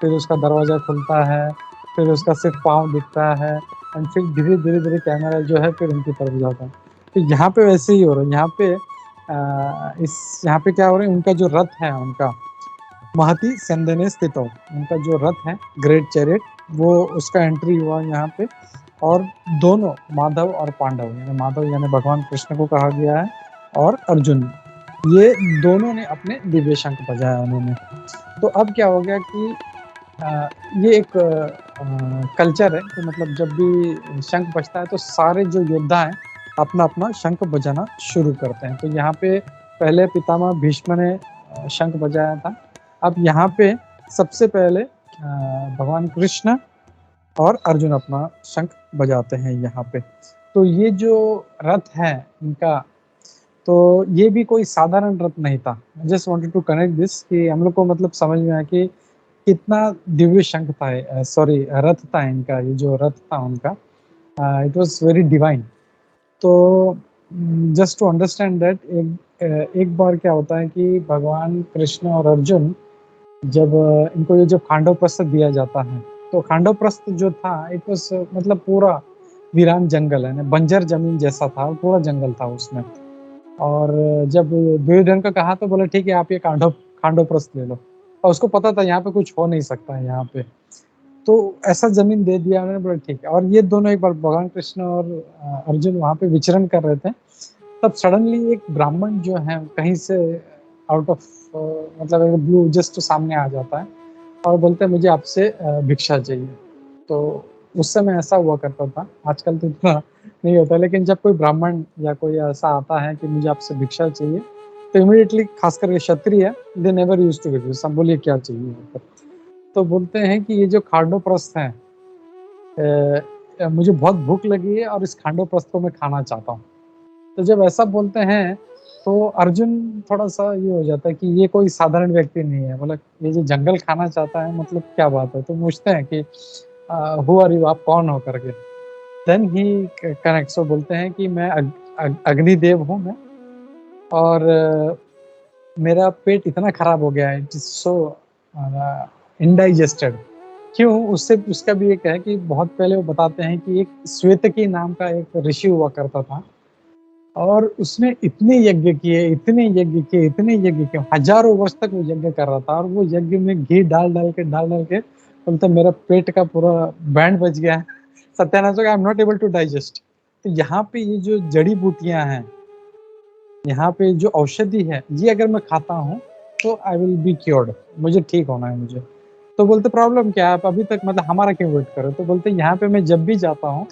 फिर उसका दरवाज़ा खुलता है, फिर उसका सिर्फ पाँव दिखता है, एंड फिर धीरे धीरे धीरे कैमरा जो है फिर उनकी तरफ जाता है। तो यहाँ पे वैसे ही हो रहा है। यहाँ पे यहाँ पे क्या हो रहा है, उनका जो रथ है उनका महति स्यन्दने स्थित हो, उनका जो रथ है ग्रेट चैरियट वो उसका एंट्री हुआ यहाँ पे। और दोनों माधव और पांडव, यानी माधव यानी भगवान कृष्ण को कहा गया है और अर्जुन, ये दोनों ने अपने दिव्य शंख बजाया उन्होंने। तो अब क्या हो गया कि ये एक कल्चर है कि मतलब जब भी शंख बजता है तो सारे जो योद्धा हैं अपना अपना शंख बजाना शुरू करते हैं। तो यहाँ पे पहले पितामह भीष्म ने शंख बजाया था। अब यहाँ पे सबसे पहले भगवान कृष्ण और अर्जुन अपना शंख बजाते हैं यहाँ पे। तो ये जो रथ है इनका, तो ये भी कोई साधारण रथ नहीं था। Just wanted to connect this कि हम लोग को मतलब समझ में आया कि कितना दिव्य शंख था, सॉरी रथ था इनका। ये जो रथ था उनका, इट वाज वेरी डिवाइन। तो जस्ट टू अंडरस्टैंड दैट, एक बार क्या होता है कि भगवान कृष्ण और अर्जुन जब इनको ये जो खांडव प्रस्थ दिया जाता है, तो खांडव प्रस्थ जो था इट वाज मतलब पूरा वीरान जंगल है, बंजर जमीन जैसा था, पूरा जंगल था उसमें। और जब दुर्योधन का कहा तो बोले ठीक है आप ये खांडव प्रस्थ ले लो, और उसको पता था यहाँ पे कुछ हो नहीं सकता है यहाँ पे, तो ऐसा जमीन दे दिया उन्होंने, बोले ठीक है। और ये दोनों एक बार भगवान कृष्ण और अर्जुन वहाँ पे विचरण कर रहे थे, तब सडनली एक ब्राह्मण जो है कहीं से आउट ऑफ मतलब ब्लू जस्ट सामने आ जाता है और बोलते हैं मुझे आपसे भिक्षा चाहिए। तो उस समय ऐसा हुआ करता था, आजकल तो इतना नहीं होता, लेकिन जब कोई ब्राह्मण या कोई ऐसा आता है कि मुझे आपसे भिक्षा चाहिए, तो इमीडिएटली खास करके kshatriya they never used to give, सब बोलिए क्या चाहिए। तो बोलते हैं कि ये जो खांडोप्रस्थ है, मुझे बहुत भूख लगी है और इस खांडोप्रस्थ को मैं खाना चाहता हूँ। तो जब ऐसा बोलते हैं तो अर्जुन थोड़ा सा ये हो जाता है कि ये कोई साधारण व्यक्ति नहीं है, मतलब ये जो जंगल खाना चाहता है, मतलब क्या बात है। तो पूछते हैं कि हु आर यू, आप कौन हो करके। देन ही कनेक्ट, सो बोलते हैं कि मैं अग्निदेव हूँ मैं, और मेरा पेट इतना खराब हो गया है, इट इज सो इनडाइजेस्टेड। क्यों, उससे उसका भी एक है कि बहुत पहले वो बताते हैं कि एक श्वेतकी नाम का एक ऋषि हुआ करता था, और उसने इतने यज्ञ किए, इतने यज्ञ किए, इतने यज्ञ किए, हजारों वर्ष तक वो यज्ञ कर रहा था, और वो यज्ञ में घी डाल डाल के बोलते मेरा पेट का पूरा बैंड बच गया है, सत्यानाश, I am not able to digest. तो यहाँ पे ये जो जड़ी बूटियां हैं, यहाँ पे जो औषधि है, ये अगर मैं खाता हूँ तो आई विल बी क्योर्ड, मुझे ठीक होना है मुझे। तो बोलते प्रॉब्लम क्या है, आप अभी तक मतलब हमारा क्यों वेट करो। तो बोलते यहाँ पे मैं जब भी जाता हूँ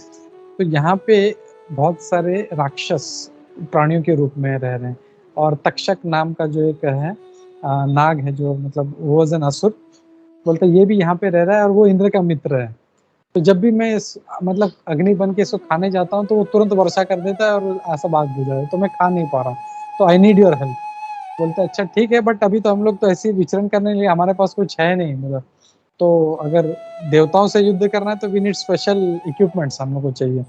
तो यहाँ पे बहुत सारे राक्षस प्राणियों के रूप में रह रहे हैं, और तक्षक नाम का जो एक है नाग है, जो मतलब वो एन असुर, बोलते ये भी यहाँ पे रह रहा है, और वो इंद्र का मित्र है। तो जब भी मैं मतलब अग्नि बन के इसको खाने जाता हूँ तो वो तुरंत वर्षा कर देता है और ऐसा बात बुझा है, तो मैं खा नहीं पा रहा हूँ, तो आई नीड योर हेल्प। बोलते अच्छा ठीक है, बट अभी तो हम लोग तो ऐसे ही विचरण करने के लिए, हमारे पास कुछ है नहीं, मतलब तो अगर देवताओं से युद्ध करना है तो वी नीड स्पेशल इक्विपमेंट्स, हम लोग को चाहिए,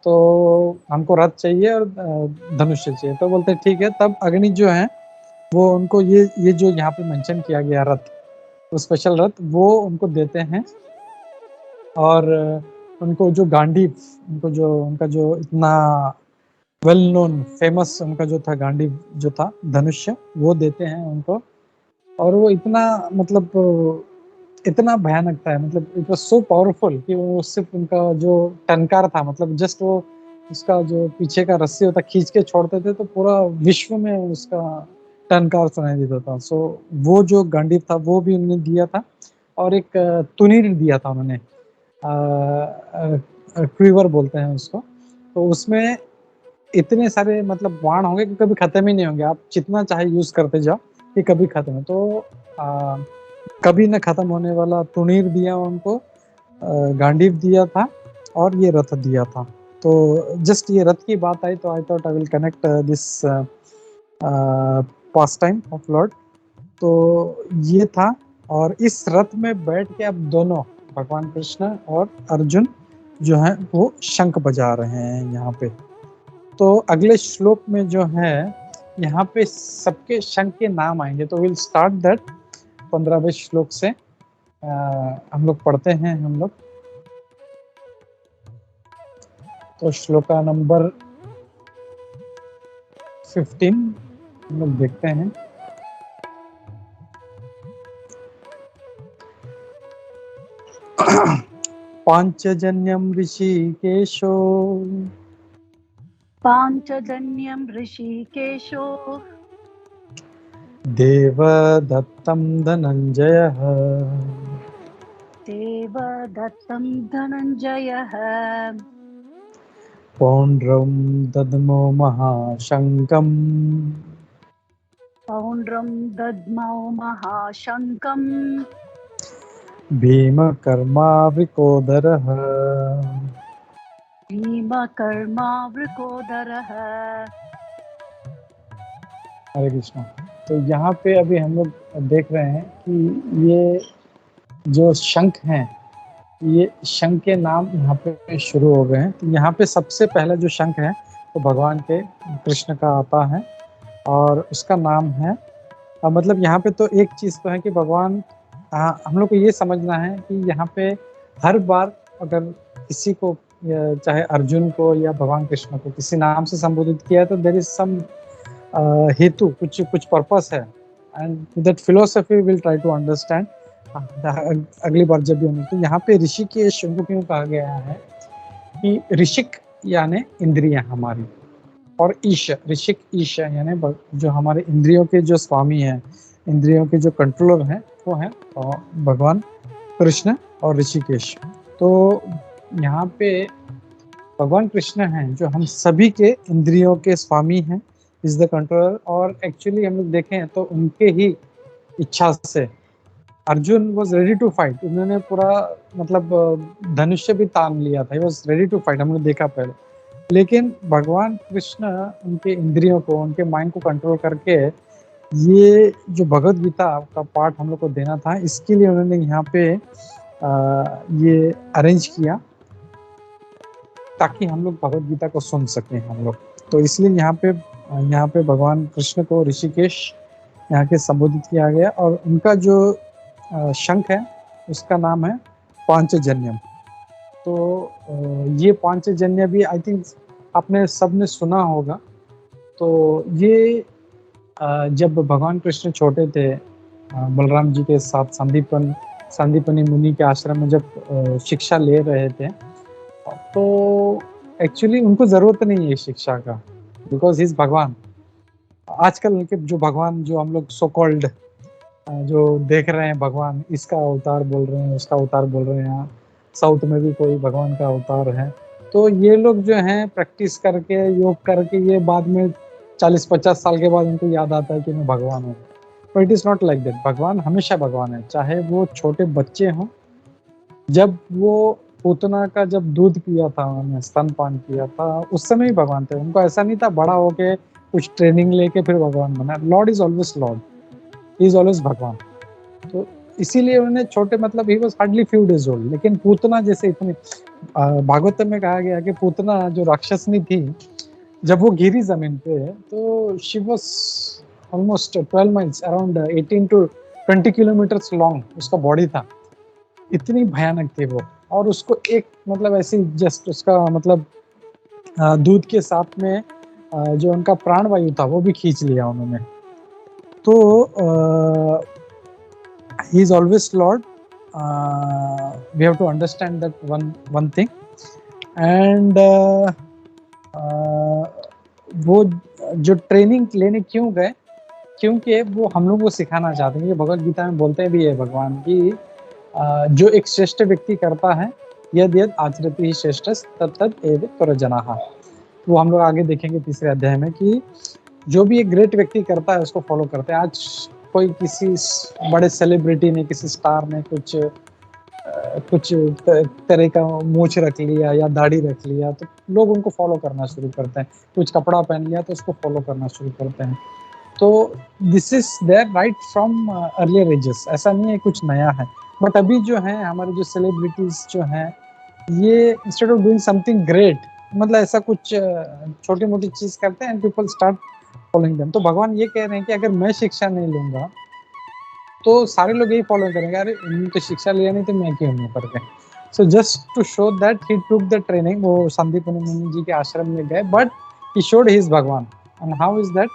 तो हमको रथ चाहिए और धनुष्य चाहिए। तो बोलते ठीक है, तब अग्नि जो है वो उनको ये जो यहाँ पे मेंशन किया गया रथ, तो स्पेशल रथ वो उनको देते हैं, और उनको जो गांडीव, उनको जो उनका जो इतना वेल नोन फेमस उनका जो था गांडीव जो था धनुष्य, वो देते हैं उनको। और वो इतना मतलब इतना भयानक था, मतलब इट वाज सो पावरफुल कि वो सिर्फ उनका जो टनकार था, मतलब जस्ट वो उसका जो पीछे का रस्सी होता खींच के छोड़ते थे तो पूरा विश्व में उसका टनकार सुनाई देता था। सो वो जो गांडीव था वो भी उन्होंने दिया था, और एक तुनीर दिया था उन्होंने, क्रीवर बोलते हैं उसको। तो उसमें इतने सारे मतलब बाण होंगे कि कभी खत्म ही नहीं होंगे, आप जितना चाहे यूज करते जाओ कि कभी खत्म है। तो कभी न खत्म होने वाला तुनीर दिया उनको, गांडीव दिया था, और ये रथ दिया था। तो जस्ट ये रथ की बात आई तो I thought I will connect this past time of Lord. तो ये था, और इस रथ में बैठ के अब दोनों भगवान कृष्ण और अर्जुन जो है वो शंख बजा रहे हैं यहाँ पे। तो अगले श्लोक में जो है यहाँ पे सबके शंख के नाम आएंगे, तो विल स्टार्ट दैट 15वें श्लोक से हम लोग पढ़ते हैं हम लोग। तो श्लोका नंबर 15 हम लोग देखते हैं। पांचजन्यम ऋषिकेशो पाञ्चजन्यं ऋषिकेशो देवदत्तं धनञ्जयः देवदत्तं धनञ्जयः पौण्ड्रं दद्मो महाशङ्कम् पौण्ड्रं दद्मौ महाशङ्कम् भीमकर्मावृकोदरः भीमकर्मावृकोदरः। हरे कृष्णा। तो यहाँ पे अभी हम लोग देख रहे हैं कि ये जो शंख हैं, ये शंख के नाम यहाँ पे शुरू हो गए हैं। तो यहाँ पे सबसे पहला जो शंख है तो भगवान के कृष्ण का आता है, और उसका नाम है मतलब यहाँ पे तो एक चीज़ तो है कि भगवान, हम लोग को ये समझना है कि यहाँ पे हर बार अगर किसी को, चाहे अर्जुन को या भगवान कृष्ण को किसी नाम से संबोधित किया तो देयर इज सम हेतु, कुछ पर्पस है, and that philosophy will try to understand अगली बार जब भी हम। तो यहाँ पे ऋषिकेश उनको क्यों कहा गया है कि ऋषिक यानी इंद्रियां हमारी, और ईश, ऋषिक ईश यानी जो हमारे इंद्रियों के जो स्वामी हैं, इंद्रियों के जो कंट्रोलर हैं वो हैं भगवान कृष्ण और ऋषिकेश। तो यहाँ पे भगवान कृष्ण हैं जो हम सभी के इंद्रियों के स्वामी हैं, इज द कंट्रोलर। और एक्चुअली हम लोग देखें तो उनके ही इच्छा से Arjuna was ready to fight, उन्होंने पूरा मतलब धनुष्य भी तान लिया था, he was ready to fight, हमने देखा पहले। लेकिन भगवान कृष्ण उनके इंद्रियों को, उनके माइंड को कंट्रोल करके ये जो भगवत गीता का पाठ हम लोग को देना था, इसके लिए उन्होंने यहाँ पे ये अरेंज किया ताकि हम लोग भगवत गीता को सुन सकें हम लोग। तो इसलिए यहाँ पे भगवान कृष्ण को ऋषिकेश यहाँ के संबोधित किया गया। और उनका जो शंख है उसका नाम है पांचजन्यम। तो ये पांचजन्य भी आई थिंक आपने सबने सुना होगा। तो ये जब भगवान कृष्ण छोटे थे, बलराम जी के साथ संदीपनी मुनि के आश्रम में जब शिक्षा ले रहे थे, तो एक्चुअली उनको जरूरत नहीं है शिक्षा का, बिकॉज ही इज भगवान। आजकल के जो भगवान जो हम लोग सो कॉल्ड जो देख रहे हैं भगवान, इसका अवतार बोल रहे हैं, उसका अवतार बोल रहे हैं, साउथ में भी कोई भगवान का अवतार है। तो ये लोग जो हैं प्रैक्टिस करके, योग करके, ये बाद में 40-50 साल के बाद उनको याद आता है कि मैं भगवान हूँ। But it is not like that. भगवान हमेशा भगवान है, चाहे वो छोटे बच्चे हों। जब वो पूतना का जब दूध पिया था, उन्होंने स्तनपान किया था, उस समय ही भगवान थे। उनको ऐसा नहीं था बड़ा होके कुछ ट्रेनिंग लेके फिर भगवान बना। Lord is always Lord, he is always भगवान। तो इसीलिए उन्होंने छोटे मतलब he was hardly few days old. लेकिन पूतना जैसे इतनी भागवत में कहा गया कि पूतना जो राक्षसनी थी, जब वो गिरी जमीन पे तो she was almost 12 miles, around 18 to 20 kilometres long उसका बॉडी था। इतनी भयानक थी वो। और उसको एक मतलब ऐसी जस्ट उसका मतलब दूध के साथ में जो उनका प्राणवायु था वो भी खींच लिया उन्होंने। तो he is always Lord. We have to understand that one thing. And वो जो ट्रेनिंग लेने क्यों गए, क्योंकि वो हम लोग को सिखाना चाहते हैं। ये भगवत गीता में बोलते भी है भगवान की जो एक श्रेष्ठ व्यक्ति करता है, यद यद आचरति ही श्रेष्ठ तद एव प्रजनाः। वो हम लोग आगे देखेंगे तीसरे अध्याय में कि जो भी एक ग्रेट व्यक्ति करता है उसको फॉलो करते हैं। आज कोई किसी बड़े सेलिब्रिटी ने, किसी स्टार ने कुछ तरह का मूछ रख लिया या दाढ़ी रख लिया तो लोग उनको फॉलो करना शुरू करते हैं। कुछ कपड़ा पहन लिया तो उसको फॉलो करना शुरू करते हैं। तो this is there right from earlier ages, ऐसा नहीं है कुछ नया है। बट अभी जो है हमारे जो सेलिब्रिटीज जो हैं, ये instead of doing something great, मतलब ऐसा कुछ छोटी मोटी चीज करते हैं and people start following them. तो भगवान ये कह रहे हैं कि अगर मैं शिक्षा नहीं लूंगा तो सारे लोग यही फॉलो करेंगे, अरे इन्होंने तो शिक्षा लिया नहीं तो मैं क्यों नहीं करके। So just to show that he took the training, वो संदीपनी मुनि जी के आश्रम में गए, but he showed he is Bhagwan. And how is that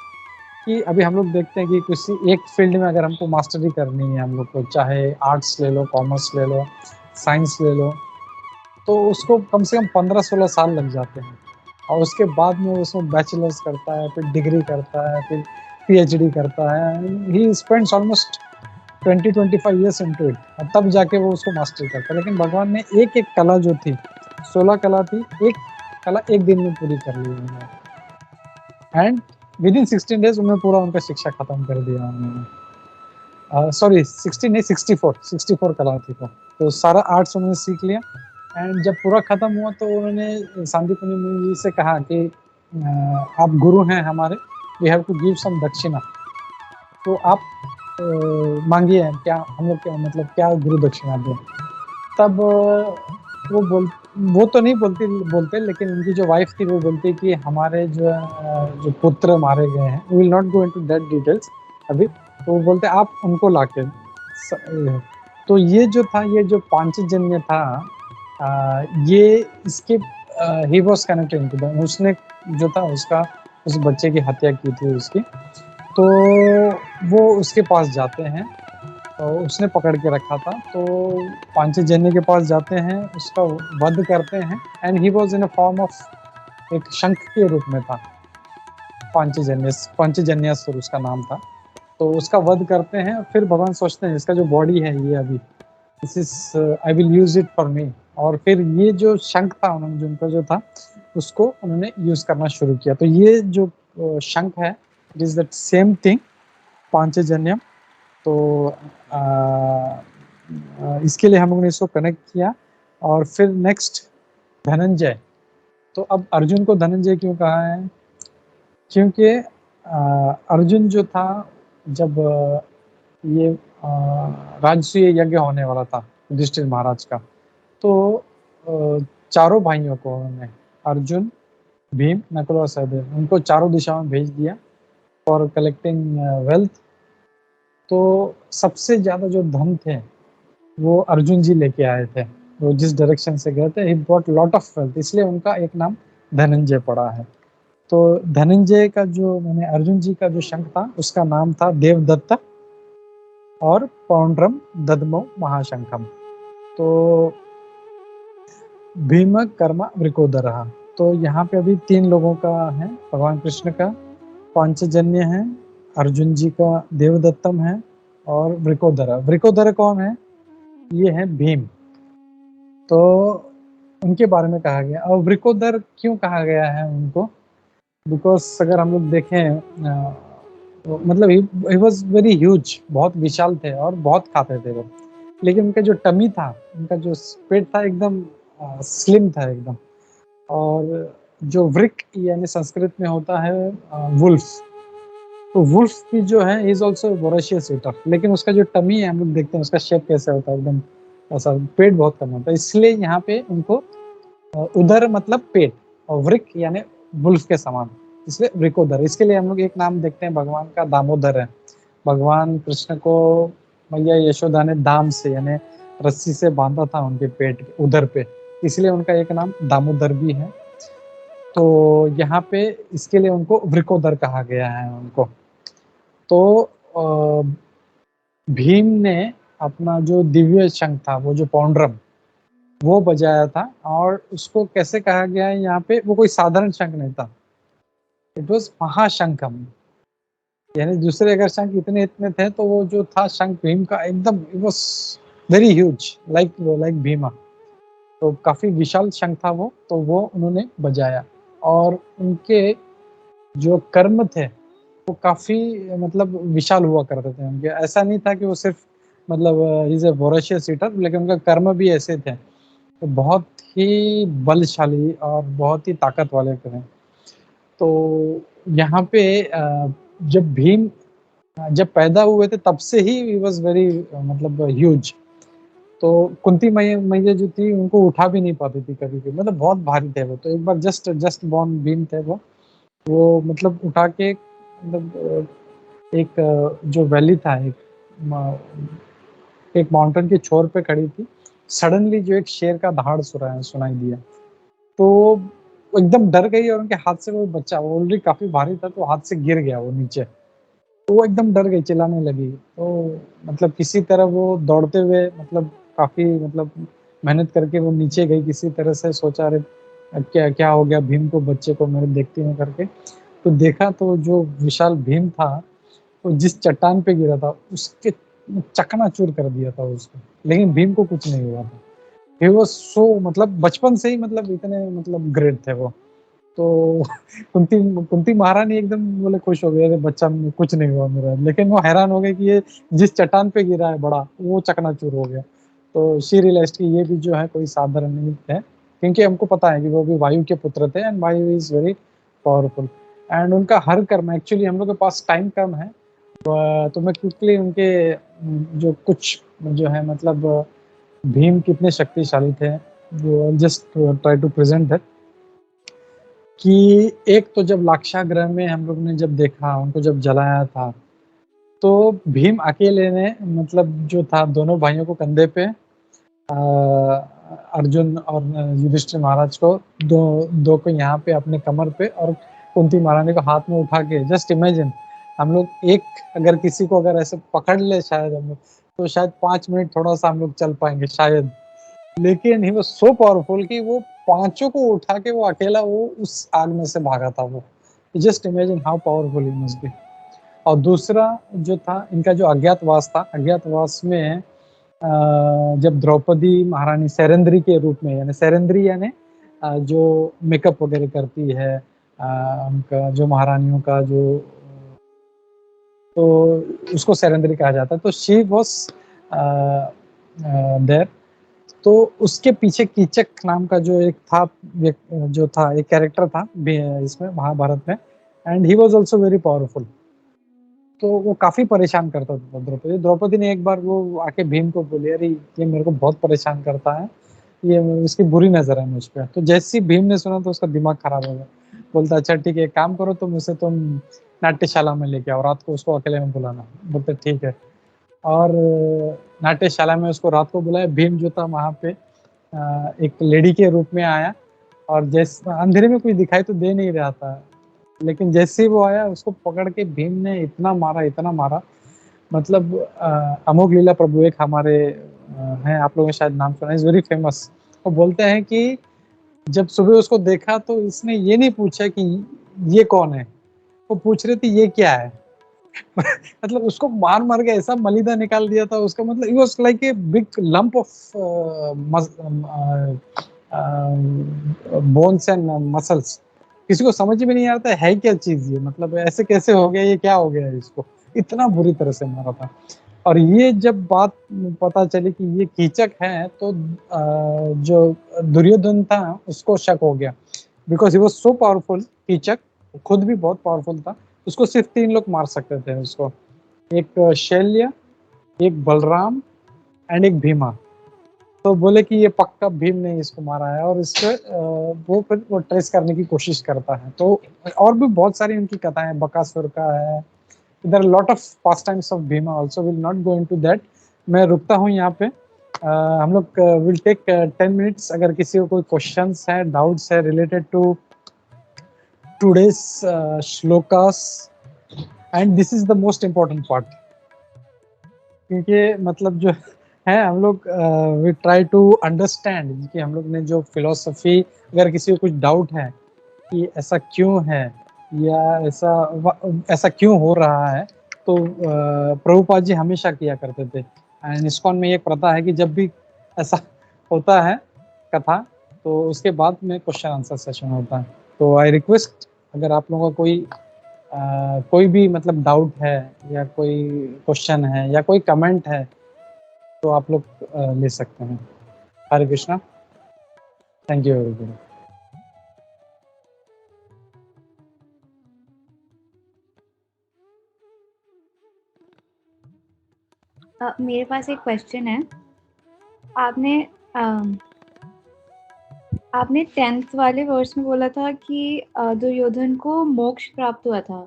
कि अभी हम लोग देखते हैं कि किसी एक फील्ड में अगर हमको मास्टरी करनी है, हम लोग को चाहे आर्ट्स ले लो, कॉमर्स ले लो, साइंस ले लो, तो उसको कम से कम 15-16 साल लग जाते हैं। और उसके बाद में उसमें बैचलर्स करता है, फिर डिग्री करता है, फिर पीएचडी करता है। He spends almost 20-25 years into it, और तब जाके वो उसको मास्टर करता है। लेकिन भगवान ने एक एक कला जो थी, 16 कला थी, एक कला एक दिन में पूरी कर ली उन्होंने। एंड विद इन 16 डेज उन्होंने पूरा उनका शिक्षा खत्म कर दिया उन्होंने। सॉरी 16 नहीं, 64 कला थी। तो सारा आर्ट्स उन्होंने सीख लिया। एंड जब पूरा खत्म हुआ तो उन्होंने संदीपनी मुनि जी से कहा कि आप गुरु हैं हमारे, we have to give some dakshina, तो आप मांगिए क्या, हम लोग क्या मतलब क्या गुरु दक्षिणा दें। तब वो तो नहीं बोलते, लेकिन उनकी जो वाइफ थी वो बोलती कि हमारे जो पुत्र मारे गए हैं, we will not go into that details अभी। तो वो बोलते आप उनको लाके। तो ये जो था, ये जो पांचजन्य था, ये इसके he was connected to them. उसने जो था उसका उस बच्चे की हत्या की थी उसकी, तो वो उसके पास जाते हैं, तो उसने पकड़ के रखा था। तो पांचजन्य के पास जाते हैं, उसका वध करते हैं। And he was in a form of एक शंख के रूप में था। पांचजन्यासुर उसका नाम था। तो उसका वध करते हैं। फिर भगवान सोचते हैं इसका जो बॉडी है ये अभी this is I will use it for me. और फिर ये जो शंख था उन्होंने जो उनका जो था उसको उन्होंने यूज करना शुरू किया। तो ये जो शंख है it is that same thing Panchajanyam. तो इसके लिए हम लोगों ने इसको कनेक्ट किया। और फिर नेक्स्ट धनंजय। तो अब अर्जुन को धनंजय क्यों कहा है? क्योंकि अर्जुन जो था जब ये राजसूय यज्ञ होने वाला था युधिष्ठिर महाराज का, तो चारों भाइयों को उन्होंने अर्जुन, भीम, नकुल और सहदेव उनको चारों दिशाओं में भेज दिया फॉर कलेक्टिंग वेल्थ। तो सबसे ज्यादा जो धन थे वो अर्जुन जी लेके आए थे। वो जिस डायरेक्शन से गए थे he brought lot of wealth, इसलिए उनका एक नाम धनंजय पड़ा है। तो धनंजय का जो मैंने अर्जुन जी का जो शंख था उसका नाम था देवदत्त और पौंड्रम ददमो महाशंखम। तो भीम कर्म वृकोदरः। तो यहाँ पे अभी 3 लोगों का है, भगवान कृष्ण का पांचजन्य है, अर्जुन जी का देवदत्तम है और वृकोदर। वृकोदर कौन है? ये है भीम। तो उनके बारे में कहा गया। और वृकोदर क्यों कहा गया है उनको? बिकॉज अगर हम लोग देखें मतलब ही वॉज वेरी ह्यूज, बहुत विशाल थे और बहुत खाते थे वो। लेकिन उनका जो टमी था, उनका जो पेट था एकदम स्लिम था एकदम। और जो वृक यानी संस्कृत में होता है वुल्फ, तो वुल्फ भी जो है इज ऑल्सो वोरेशियस ईटर। लेकिन उसका जो टमी है हम लोग देखते हैं उसका शेप कैसे होता है, एकदम ऐसा पेट बहुत कम होता है। इसलिए यहाँ पे उनको उदर मतलब पेट और वृक यानी वुल्फ के समान, इसलिए वृकोदर। इसके लिए हम लोग एक नाम देखते हैं भगवान का दामोदर है। भगवान कृष्ण को मैया यशोदा ने दाम से यानी रस्सी से बांधा था उनके पेट उदर पे, इसलिए उनका एक नाम दामोदर भी है। तो यहाँ पे इसके लिए उनको वृकोदर कहा गया है उनको। तो भीम ने अपना जो दिव्य शंख था वो जो पौंड्रम वो बजाया था। और उसको कैसे कहा गया है यहाँ पे? वो कोई साधारण शंख नहीं था, इट वाज महाशंखम। यानी दूसरे अगर शंख इतने इतने थे तो वो जो था शंख भीम का एकदम it was very huge like Bhima. तो काफी विशाल शंख था वो, तो वो उन्होंने बजाया। और उनके जो कर्म थे वो काफी मतलब विशाल हुआ करते थे उनके। ऐसा नहीं था कि वो सिर्फ मतलब इज ए वोरेशियस ईटर, लेकिन उनका कर्म भी ऐसे थे तो बहुत ही बलशाली और बहुत ही ताकत वाले थे। तो यहाँ पे जब भीम जब पैदा हुए थे तब से ही ही वाज वेरी मतलब ह्यूज। तो कुंती मैया जो थी उनको उठा भी नहीं पाती थी कभी भी, मतलब बहुत भारी थे वो। तो एक बार जस्ट बॉर्न भीम थे वो मतलब उठा के मतलब एक जो वैली था एक माउंटेन के छोर पे खड़ी थी। सडनली जो एक शेर का दहाड़ सुनाई दिया, तो वो एकदम डर गई और उनके हाथ से वो बच्चा, वो ऑलरेडी काफी भारी था तो हाथ से गिर गया वो नीचे। तो वो एकदम डर गई, चिल्लाने लगी। तो मतलब किसी तरह वो दौड़ते हुए मतलब काफी मतलब मेहनत करके वो नीचे गई किसी तरह से। सोचा अरे क्या क्या हो गया भीम को, बच्चे को मेरे देखती हूँ करके। तो देखा तो जो विशाल भीम था वो जिस चट्टान पे गिरा था उसके चकनाचूर कर दिया था उसको, लेकिन भीम को कुछ नहीं हुआ था। ही वाज सो मतलब बचपन से ही मतलब इतने मतलब ग्रेट थे वो। तो कुंती महारानी एकदम बोले खुश हो गए, अरे बच्चा कुछ नहीं हुआ मेरा। लेकिन वो हैरान हो गए कि ये जिस चट्टान पे गिरा है बड़ा वो चकनाचूर हो गया। तो शी रियलाइज्ड कि ये भी जो है कोई साधारण नहीं है, क्योंकि हमको पता है कि वो भी वायु के पुत्र थे एंड वायु इज वेरी पावरफुल। एंड उनका हर कर्म, एक्चुअली हम लोग के पास टाइम कम है तो मैं क्विकली उनके जो कुछ जो है मतलब भीम कितने शक्तिशाली थे वो just try to present that. कि एक तो जब लाक्षागृह में हम लोग ने जब देखा उनको जब जलाया था, तो भीम अकेले ने मतलब जो था दोनों भाइयों को कंधे पे अर्जुन और युधिष्ठिर महाराज को दो को यहाँ पे अपने कमर पे और कुंती महारानी को हाथ में उठा के, जस्ट इमेजिन हम लोग एक अगर किसी को अगर ऐसे पकड़ ले शायद हम लोग तो शायद 5 मिनट थोड़ा सा हम लोग चल पाएंगे शायद। लेकिन ही वाज सो पावरफुल कि वो पांचों को उठा के वो अकेला वो उस आग में से भागा था वो। Just imagine how powerful he must be. और दूसरा जो था इनका जो अज्ञातवास था, अज्ञातवास में जब द्रौपदी महारानी सैरंद्री के रूप में, यानी सैरंद्री यानी जो मेकअप वगैरह करती है, उनका जो महारानियों का जो, तो उसको सैरंद्री कहा जाता है। तो शी वॉज देयर। तो उसके पीछे कीचक नाम का जो एक था, जो था एक कैरेक्टर था इसमें महाभारत में, and he was also very powerful. तो वो काफी परेशान करता था द्रौपदी। द्रौपदी ने एक बार वो आके भीम को बोली, अरे ये मेरे को बहुत परेशान करता है, ये इसकी बुरी नजर है मुझ पे। तो जैसे ही भीम ने सुना तो उसका दिमाग खराब हो गया। बोलता अच्छा ठीक है, एक काम करो, तुम उसे तुम नाट्यशाला में लेके आओ, रात को उसको अकेले में बुलाना। बोलते ठीक है। और नाट्यशाला में उसको रात को बुलाया। भीम जो था वहाँ पे एक लेडी के रूप में आया, और जैसे अंधेरे में कुछ दिखाई तो दे नहीं रहा था, लेकिन जैसे ही वो आया उसको पकड़ के भीम ने इतना मारा, इतना मारा। मतलब अमोघ लीला प्रभु एक हमारे हैं, आप लोगों ने शायद नाम सुना, इज वेरी फेमस। वो बोलते हैं कि जब सुबह उसको देखा तो इसने ये नहीं पूछा कि ये कौन है, वो पूछ रही थी ये क्या है। मतलब उसको मार मार के ऐसा मलिदा निकाल दिया था उसका, मतलब it was like a big lump of bones and muscles. किसी को समझ में नहीं आता है क्या चीज ये, मतलब ऐसे कैसे हो गया, ये क्या हो गया है इसको, इतना बुरी तरह से मारा था। और ये जब बात पता चली कि ये कीचक है, तो जो दुर्योधन था उसको शक हो गया, because he was so powerful. Kichaka खुद भी बहुत पावरफुल था, उसको सिर्फ 3 लोग मार सकते थे उसको, एक शैल्य, एक बलराम एंड एक भीमा। तो बोले कि ये पक्का भीम ने इसको मारा है, और इसको वो फिर वो ट्रेस करने की कोशिश करता है। तो और भी बहुत सारी उनकी कथाएं, बकासुर का है, there are lot of pastimes of Bhima also, will not go into that. मैं रुकता हूँ यहाँ पे। हम लोग विल टेक 10 मिनट्स। अगर किसी को कोई क्वेश्चंस है, डाउट्स है related to today's shlokas, and this is the most important part, क्योंकि मतलब जो है हम लोग वी ट्राई टू अंडरस्टैंड कि हम लोग ने जो फिलोसफी, अगर किसी को कुछ डाउट है कि ऐसा क्यों है या ऐसा क्यों हो रहा है, तो प्रभुपाद जी हमेशा किया करते थे। एंड इस्कॉन में एक प्रथा है कि जब भी ऐसा होता है कथा, तो उसके बाद में क्वेश्चन आंसर सेशन होता है। तो आई रिक्वेस्ट, अगर आप लोगों का कोई भी मतलब डाउट है या कोई क्वेश्चन है या कोई कमेंट है, तो आप लोग ले सकते हैं। Hare Krishna. Thank you everybody. मेरे पास एक क्वेश्चन है। आपने आपने 10th वाले वर्स में बोला था कि दुर्योधन को मोक्ष प्राप्त हुआ था।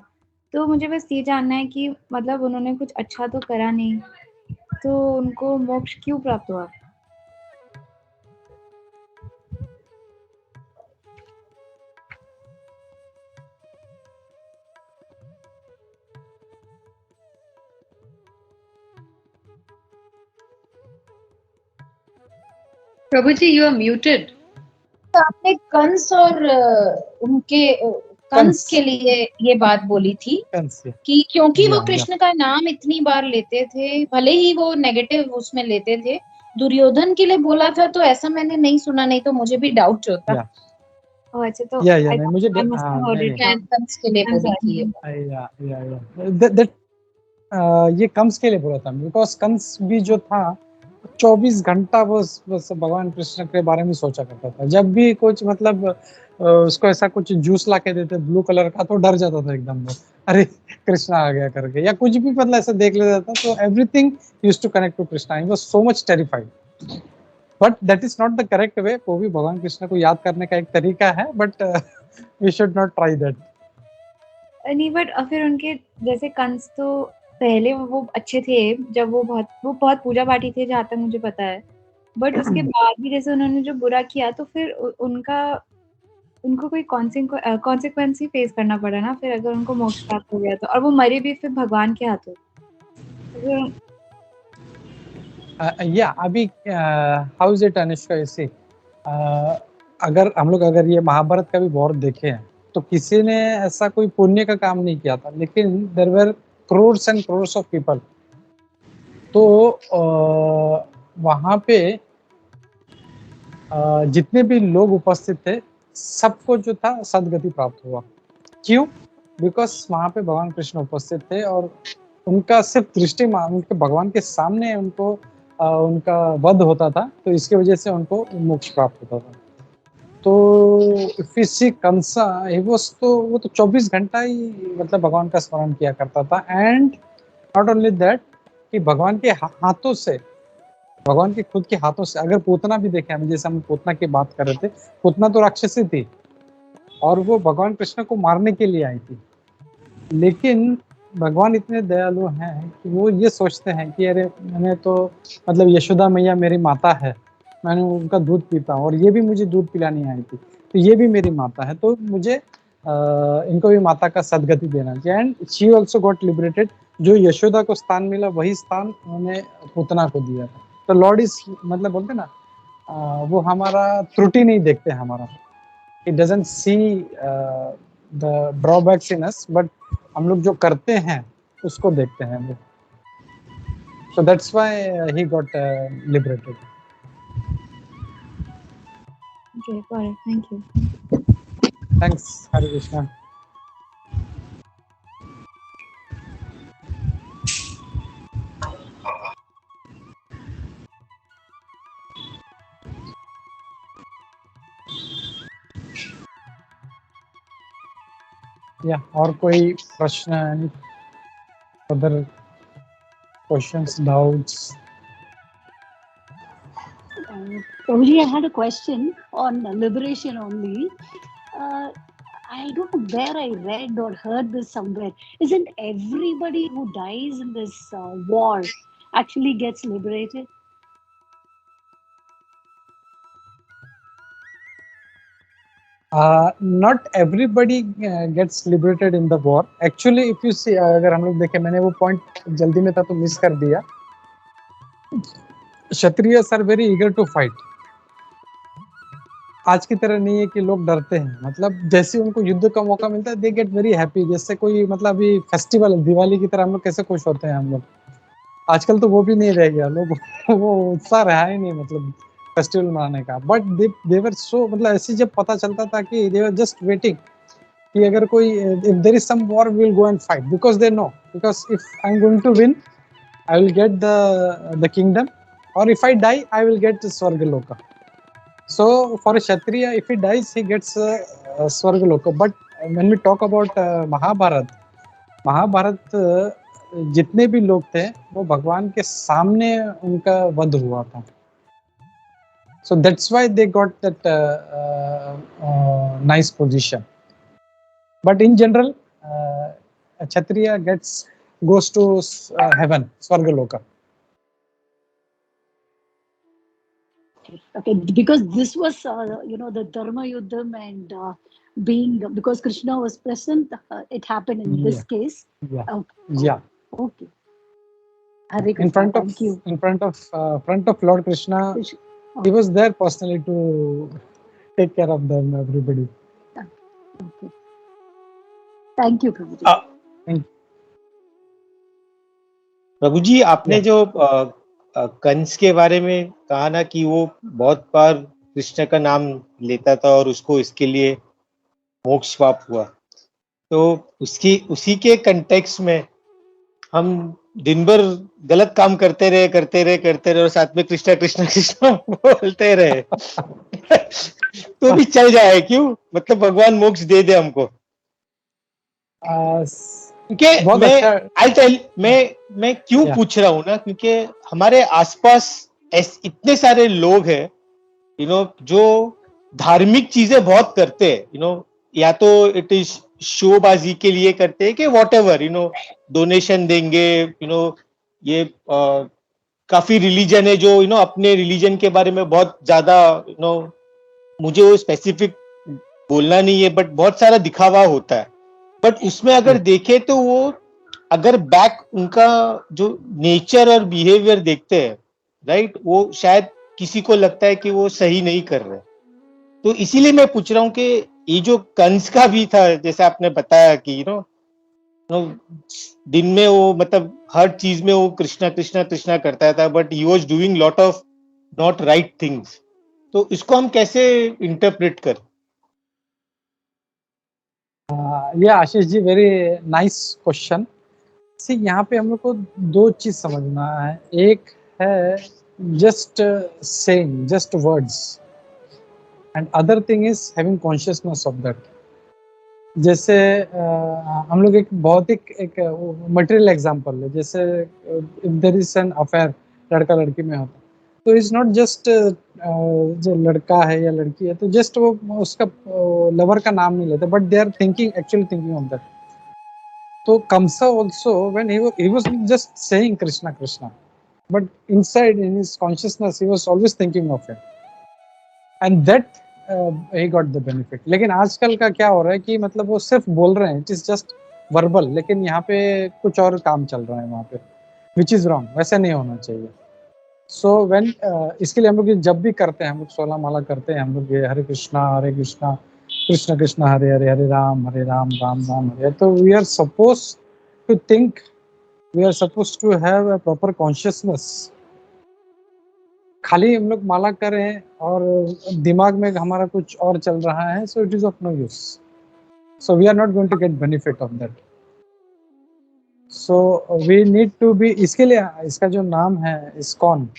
तो मुझे बस ये जानना है कि मतलब उन्होंने कुछ अच्छा तो करा नहीं, तो उनको मोक्ष क्यों प्राप्त हुआ? प्रभु जी, you are muted. तो आपने कंस और उनके कंस के लिए ये बात बोली थी कि क्योंकि वो कृष्ण का नाम इतनी बार लेते थे, भले ही वो नेगेटिव उसमें लेते थे, दुर्योधन के लिए बोला था, तो ऐसा मैंने नहीं सुना, नहीं तो मुझे भी डाउट होता। अच्छा, तो मुझे कंस के लिए बोली थी ये कंस के लिए बोला था, बिकॉज कंस भी जो था 24 घंटा बस भगवान कृष्ण के बारे में सोचा करता था। जब भी कुछ मतलब उसको ऐसा कुछ जूस ला के देते ब्लू कलर का, तो डर जाता था एकदम वो, अरे कृष्णा आ गया करके, या कुछ भी मतलब ऐसा देख लेता था। तो everything used to connect to Krishna, he was so much terrified. But that is not the correct way. वो भी भगवान कृष्ण को याद करने का एक तरीका है, but we should not try that. नहीं, बट फिर उनके जैसे कंस तो पहले वो अच्छे थे, जब वो बहुत पूजा पाठी थे, जहाँ तक मुझे पता है। बट उसके बाद भी जैसे उन्होंने जो बुरा किया, तो फिर उनको कोई कॉन्सिक्वेंस ही फेस करना पड़ा ना फिर, अगर उनको मोक्ष प्राप्त हो गया तो, और वो मरे भी फिर भगवान के हाथों। अभी हाउ इज इट अनुष्का, इसे अगर हम लोग ये महाभारत का भी बहुत देखे हैं, तो किसी ने ऐसा कोई पुण्य का काम नहीं किया था, लेकिन there were crores and crores of people. तो वहाँ पे जितने भी लोग उपस्थित थे सबको जो था सदगति प्राप्त हुआ। क्यों? बिकॉज वहाँ पे भगवान कृष्ण उपस्थित थे और उनका सिर्फ दृष्टि उनके भगवान के सामने उनको उनका वध होता था, तो इसकी वजह से उनको मोक्ष प्राप्त होता था। तो इसी कंसा तो वो तो 24 घंटा ही मतलब भगवान का स्मरण किया करता था। एंड नॉट ओनली दैट कि भगवान के हाथों से, भगवान के खुद के हाथों से, अगर पूतना भी देखे हम, जैसे हम पूतना की बात कर रहे थे, पूतना तो राक्षसी थी और वो भगवान कृष्ण को मारने के लिए आई थी, लेकिन भगवान इतने दयालु हैं कि वो ये सोचते हैं कि अरे मैंने तो मतलब यशोदा मैया मेरी माता है, मैंने उनका दूध पीता और ये भी मुझे दूध पिलानी आई थी, तो ये भी मेरी माता है, तो मुझे इनको भी माता का सदगति देना चाहिए। And she also got liberated. जो यशोदा को स्थान मिला वही स्थान उन्होंने पूतना को दिया था। तो लॉर्ड इज मतलब बोलते ना वो हमारा त्रुटि नहीं देखते हमारा, He doesn't see the drawbacks in us, but हम लोग जो करते हैं उसको देखते हैं वो। So that's why he got liberated. Okay, got it. Thank you. Thanks, Hare Krishna. और कोई प्रश्न, other questions, doubts? Prabhuji, I had a question on liberation only. I don't know where I read or heard this somewhere. Isn't everybody who dies in this war actually gets liberated? Not everybody gets liberated in the war. Actually, if you see, अगर हम लोग देखें, मैंने वो पॉइंट जल्दी में था तो मिस कर दिया। Kshatriyas are very eager to fight. आज की तरह नहीं है कि लोग डरते हैं, मतलब जैसे उनको युद्ध का मौका मिलता है दे गेट वेरी हैप्पी। जैसे कोई मतलब अभी फेस्टिवल दिवाली की तरह हम लोग कैसे खुश होते हैं हम लोग, आजकल तो वो भी नहीं रह गया। लोग वो उत्साह रहा ही नहीं मतलब फेस्टिवल मनाने का। बट दे वर सो, मतलब ऐसे जब पता चलता था कि दे वर जस्ट वेटिंग कि अगर कोई if there is some war we will go and fight, because they know, because if I am going to win I will get the kingdom, और if I die I will get Swargaloka. So for a Kshatriya, if he dies, he gets Swargaloka. But when we talk about Mahabharata जितने भी लोग थे वो भगवान के सामने उनका वध हुआ था। So that's why they got that nice position. But in general, a Kshatriya goes to heaven, Swargaloka. Okay, because this was, the Dharma Yuddham and because Krishna was present, it happened in this case. Yeah. Okay. Yeah. Okay. Hare Krishna, In front of Lord Krishna, he was there personally to take care of them, everybody. Okay. Thank you, Prabhuji. प्रभु जी, आपने जो कंस के बारे में कहा ना कि वो बहुत बार कृष्ण का नाम लेता था और उसको इसके लिए मोक्ष प्राप्त हुआ, तो उसी के कंटेक्स्ट में हम दिन भर गलत काम करते रहे और साथ में कृष्णा कृष्णा कृष्णा बोलते रहे तो भी चल जाए क्यों? मतलब भगवान मोक्ष दे दे हमको। क्योंकि मैं क्यों पूछ रहा हूँ ना, क्योंकि हमारे आसपास इतने सारे लोग हैं जो धार्मिक चीजें बहुत करते हैं, या तो इट इज शोबाजी के लिए करते हैं कि व्हाटएवर, डोनेशन देंगे, ये काफी रिलीजन है जो अपने रिलीजन के बारे में बहुत ज्यादा मुझे वो स्पेसिफिक बोलना नहीं है, बट बहुत सारा दिखावा होता है। बट उसमें अगर देखे तो वो अगर बैक उनका जो नेचर और बिहेवियर देखते हैं, राइट, वो शायद किसी को लगता है कि वो सही नहीं कर रहे। तो इसीलिए मैं पूछ रहा हूँ कि ये जो कंस का भी था, जैसे आपने बताया कि दिन में वो मतलब हर चीज में वो कृष्णा कृष्णा कृष्णा करता था, but he was doing lot of not right things. तो इसको हम कैसे इंटरप्रेट करें? ये Ashish ji very nice question. सी यहाँ पे हम लोग को दो चीज समझना है. एक है just saying just words and other thing is having consciousness of that. जैसे हम लोग एक बहुत एक मटेरियल एग्जांपल है. जैसे if there is an affair लड़का लड़की में होता, तो इज नॉट जस्ट जो लड़का है या लड़की है तो जस्ट वो उसका लवर का नाम नहीं लेते, but they are thinking actually thinking of that. तो Kamsa also when he was just saying Krishna Krishna, but inside in his consciousness he was always thinking of it, and that he got the benefit. लेकिन आजकल का क्या हो रहा है कि मतलब वो सिर्फ बोल रहे हैं, it is just verbal, लेकिन यहाँ पे कुछ और काम चल रहा है वहाँ पे, which is wrong. वैसा नहीं होना चाहिए. So when इसके लिए हम लोग जब भी करते हैं, हम लोग 16 माला करते हैं, हम लोग ये हरे कृष्णा कृष्ण कृष्ण हरे हरे हरे राम राम राम हरे. तो we are supposed to think, we are supposed to have a proper consciousness. खाली हम लोग माला करें और दिमाग में हमारा कुछ और चल रहा है, so it is of no use. So we are not going to get benefit of that. So we need to be, इसके लिए इसका जो नाम है ISKCON,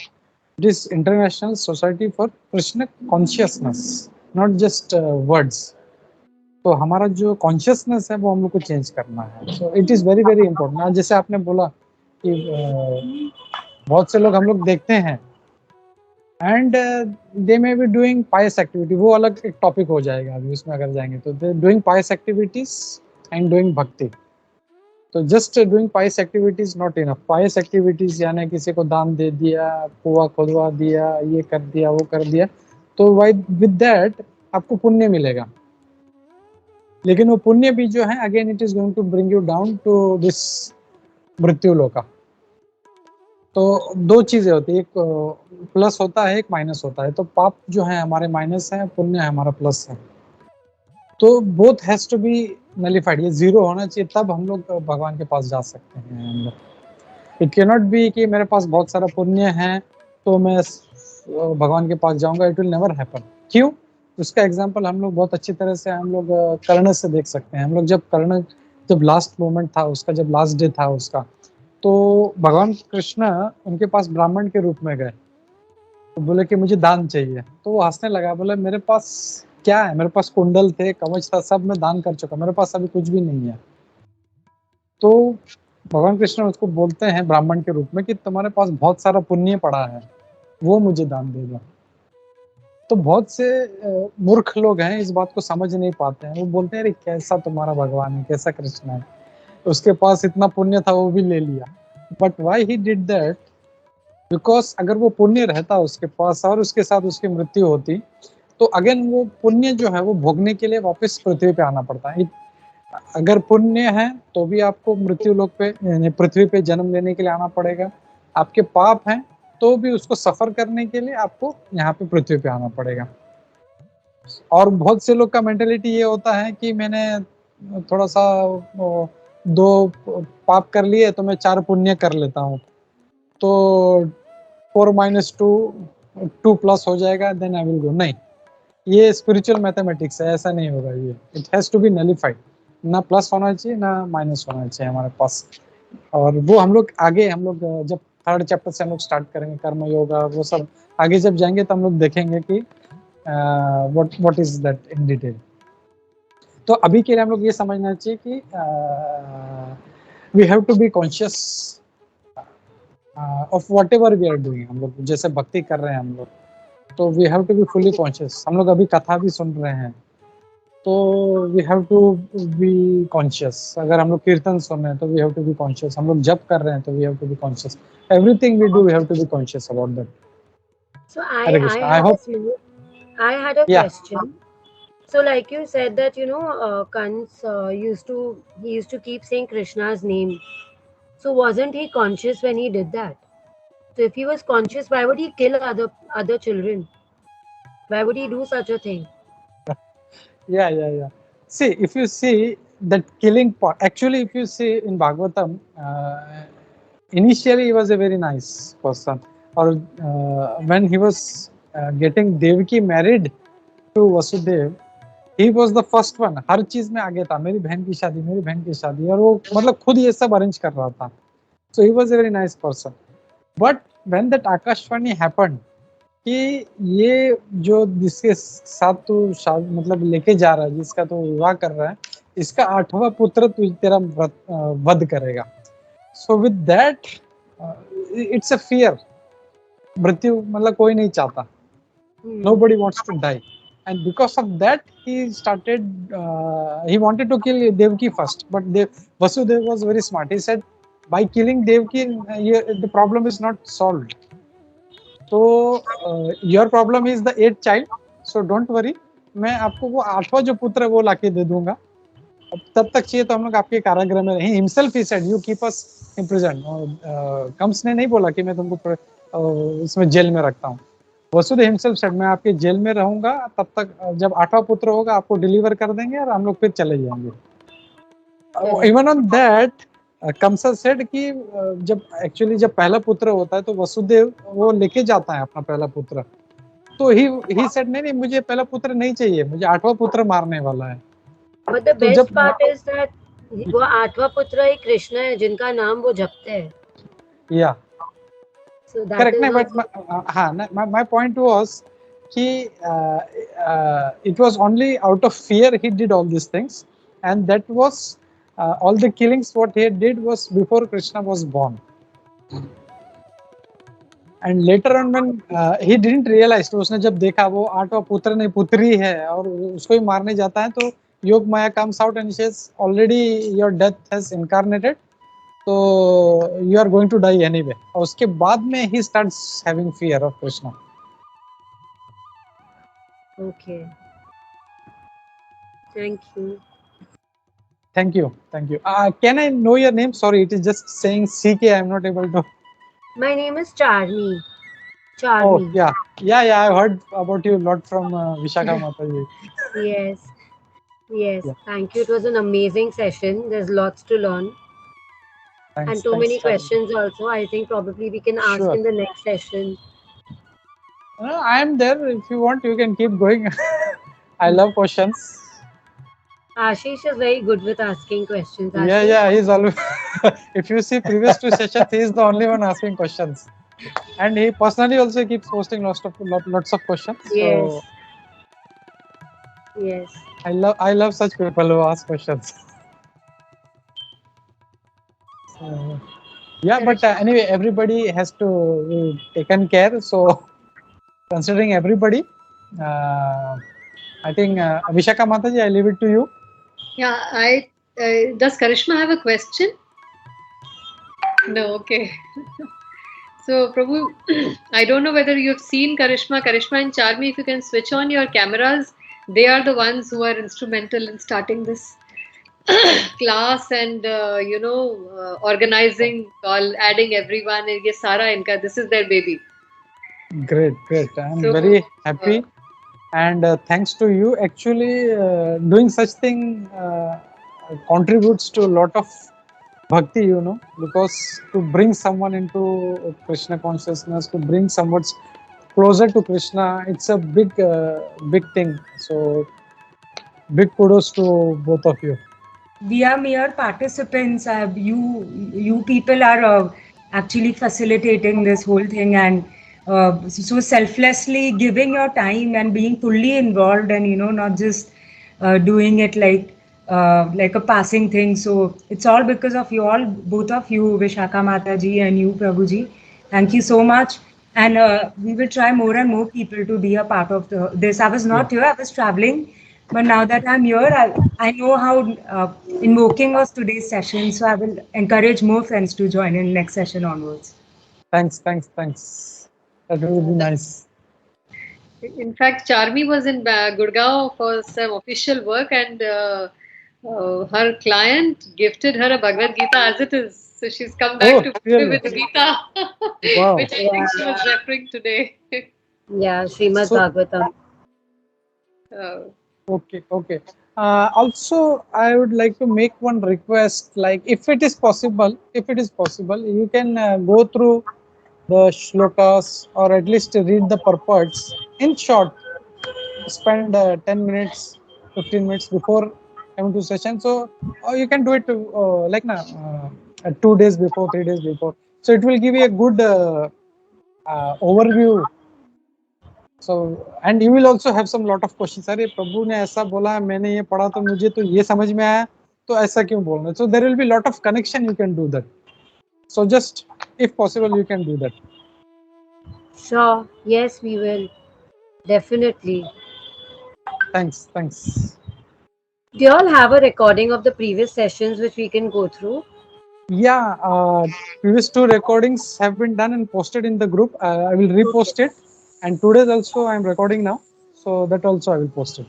it is International Society for Krishna Consciousness, not just words. तो हमारा जो कॉन्शियसनेस है वो हम लोग को चेंज करना है. So it is very very important. आज जैसे आपने बोला कि बहुत से लोग हम लोग देखते हैं and they may be doing pious activity. वो अलग एक टॉपिक हो जाएगा अभी उसमें अगर जाएंगे तो. They doing pious activities and doing bhakti. तो just doing pious activities not enough. Pious activities यानी किसी को दान दे दिया, कुआं खुदवा दिया, ये कर दिया, वो कर दिया, तो वाई विद दैट आपको पुण्य मिलेगा. लेकिन वो पुण्य भी जो है again it is going to bring you down to this mrityu loka. तो दो चीजें होती है, एक प्लस होता है, एक माइनस होता है. तो पाप जो है हमारे माइनस है, पुण्य हमारा प्लस है. तो both has to be nullified. ये जीरो होना चाहिए, तब हम लोग भगवान के पास जा सकते हैं. हम लोग, इट कैन नॉट बी कि मेरे पास बहुत सारा पुण्य है तो मैं भगवान के पास जाऊंगा. It will never happen. क्यों? उसका एग्जाम्पल हम लोग बहुत अच्छी तरह से हम लोग कर्ण से देख सकते हैं. हम लोग जब लास्ट मोमेंट था उसका, जब लास्ट डे था उसका, तो भगवान कृष्ण उनके पास ब्राह्मण के रूप में गए. तो बोले कि मुझे दान चाहिए. तो वो हंसने लगा, बोले मेरे पास क्या है, मेरे पास कुंडल थे, कवच था, सब मैं दान कर चुका, मेरे पास अभी कुछ भी नहीं है. तो भगवान कृष्ण उसको बोलते हैं ब्राह्मण के रूप में कि तुम्हारे पास बहुत सारा पुण्य पड़ा है, वो मुझे दान दे दो. तो बहुत से मूर्ख लोग हैं, इस बात को समझ नहीं पाते हैं. वो बोलते हैं अरे कैसा तुम्हारा भगवान है, कैसा कृष्ण है, उसके पास इतना पुण्य था वो भी ले लिया. But why he did that? Because अगर वो पुण्य रहता उसके पास और उसके साथ उसकी मृत्यु होती, तो अगेन वो पुण्य जो है वो भोगने के लिए वापस पृथ्वी पे आना पड़ता है. अगर पुण्य है तो भी आपको मृत्यु लोक पे यानी पृथ्वी पे जन्म लेने के लिए आना पड़ेगा. आपके पाप हैं तो भी उसको सफर करने के लिए आपको यहाँ पे पृथ्वी पे आना पड़ेगा. और बहुत से लोग का मेंटेलिटी ये होता है कि मैंने थोड़ा सा 2 पाप कर लिए तो मैं 4 पुण्य कर लेता हूँ, तो 4 - 2 प्लस हो जाएगा, देन आई विल गो. नहीं, ये स्पिरिचुअल मैथमेटिक्स है, ऐसा नहीं होगा. ये it has to be nullified. ना प्लस होना चाहिए ना माइनस होना चाहिए हमारे पास. और वो हम लोग आगे, हम लोग जब 3rd चैप्टर से हम लोग स्टार्ट करेंगे कर्म योगा, वो सब आगे जब जाएंगे तो हम लोग देखेंगे कि what is that in detail. तो अभी के लिए हम लोग ये समझना चाहिए कि we have to be conscious of whatever we are doing. हम लोग जैसे भक्ति कर रहे हैं हम लोग, तो we have to be fully conscious. हम लोग अभी कथा भी सुन रहे हैं तो we have to be conscious. अगर हम लोग कीर्तन सुन रहे हैं तो we have to be conscious. हम लोग जप कर रहे हैं तो we have to be conscious. Everything we do we have to be conscious about that. So Hare Krishna. I hope. I had a Yeah. question. So like you said that Kans used to keep saying Krishna's name. So wasn't he conscious when he did that? So if he was conscious, why would he kill other children? Why would he do such a thing? Yeah. See, if you see, that killing part. Actually, if you see in Bhagavatam, initially he was a very nice person. Or when he was getting Devaki married to Vasudev, he was the first one. हर चीज में आगे था, मेरी बहन की शादी, मेरी बहन की शादी, और वो मतलब खुद ये सब अरेंज कर रहा था. So he was a very nice person. But when that Akashvani happened, कि ये जो जिसके साथ तू मतलब लेके जा रहा है, जिसका तू विवाह कर रहा है, इसका 8वां पुत्र तू तेरा वध करेगा. So with that, it's a fear. मृत्यु मतलब कोई नहीं चाहता. Nobody wants to die. And because of that, he started. He wanted to kill Devaki first, but Vasudeva was very smart. He said, by killing Devaki, the problem is not solved. So your problem is the 8th child. So don't worry. मैं आपको वो 8वां जो पुत्र है वो लाके दे दूंगा. तब तक चाहिए तो हम लोग आपके कारागृह में रहें. Himself he said, you keep us in prison. Kans ने नहीं बोला कि मैं तुमको इसमें जेल में रखता हूँ. वसुदेव हिमसेल्फ सेड, मैं आपके जेल में रहूंगा तब तक, जब 8वां पुत्र होगा आपको डिलीवर कर देंगे और हम लोग फिर चले जाएंगे. Even on that Kansa said कि जब एक्चुअली जब पहला पुत्र होता है तो वसुदेव वो लेके जाता है अपना पहला पुत्र. तो ही सेड नहीं, मुझे पहला पुत्र नहीं चाहिए, मुझे 8वां पुत्र मारने वाला है. But the best part is that वो 8वां पुत्र ही कृष्ण है जिनका नाम वो जपते हैं. Yeah. So that Correct. is But my point was it was only out of fear he did all these things, and that was all the killings what he did was before Krishna was born. And later on when he didn't realize, तो उसने जब देखा वो 8वां पुत्र नहीं पुत्री है और उसको ही मारने जाता है, तो योग माया comes out and says already your death has incarnated, so you are going to die anyway. और उसके बाद में he starts having fear of Krishna. okay. Thank you. Thank you. Can I know your name? Sorry, it is just saying CK. I am not able to. My name is Charmi. Oh yeah. I heard about you a lot from Vishakha Mataji. Yes. Yeah. Thank you. It was an amazing session. There's lots to learn. Thanks, and too many Charmi. questions also. I think probably we can ask Sure. in the next session. I am there. If you want, you can keep going. I love questions. Ashish is very good with asking questions. Ashish? Yeah. He's always. If you see previous 2 sessions, he is the only one asking questions, and he personally also keeps posting lots of questions. Yes. So Yes. I love such people who ask questions. So, yeah, but anyway, everybody has to be taken care. So, considering everybody, I think Vishakha Mataji, I leave it to you. Yeah, does Karishma have a question? No, okay. So, Prabhu, I don't know whether you've seen Karishma and Charmi. If you can switch on your cameras, they are the ones who are instrumental in starting this class and organizing, adding everyone. Ye sara inka, this is their baby. Great. I'm very happy, and thanks to you. Actually, doing such thing contributes to a lot of bhakti, because to bring someone into Krishna consciousness, to bring someone closer to Krishna, it's a big thing. So, big kudos to both of you. We are mere participants. You people are actually facilitating this whole thing, and so selflessly giving your time and being fully involved, and not just doing it like a passing thing. So it's all because of you all, both of you, Vishakha Mataji and you, Prabhuji. Thank you so much. And we will try more and more people to be a part of this. I was not here, I was traveling. But now that I'm here, I know how invoking was today's session. So I will encourage more friends to join in next session onwards. Thanks. That will be nice. In fact, Charmi was in Gurgaon for some official work, and her client gifted her a Bhagavad Gita as it is. So she's come back to really? with Gita, Wow. which I think she was referring today. Yeah, Srimad So- Bhagavatam. Okay. Also, I would like to make one request. Like, if it is possible, you can go through the shlokas or at least read the purports in short. Spend 10 minutes, 15 minutes before coming to session. So, or you can do it 2 days before, 3 days before. So it will give you a good overview. So, and you will also have some lot of questions. अरे प्रभु ने ऐसा बोला, मैंने ये पढ़ा तो मुझे तो ये समझ में आया, तो ऐसा क्यों बोलना? So there will be lot of connection. You can do that. So just if possible, you can do that. Sure. Yes, we will. Definitely. Thanks. Do you all have a recording of the previous sessions which we can go through? Yeah, previous 2 recordings have been done and posted in the group. I will repost it, and today's also I am recording now, so that also I will post it.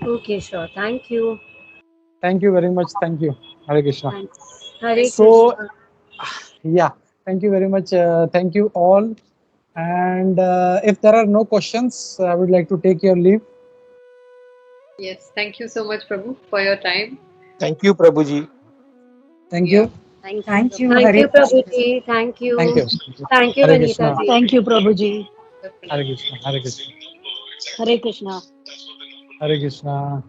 Okay, sure. Thank you. Thank you very much. Thank you. Hare Krishna. Thanks. Hare So, Krishna. yeah, thank you very much. Thank you all. And if there are no questions, I would like to take your leave. Yes, thank you so much, Prabhu, for your time. Thank you, Prabhuji. Thank you. Thank Thank you. Thank Hare you, Krishna. Prabhuji. Thank you. Thank you. Thank you, Hare Vanita Krishna. ji. Thank you, Prabhuji. Hare Krishna. Hare Krishna. Hare Krishna. Hare Krishna.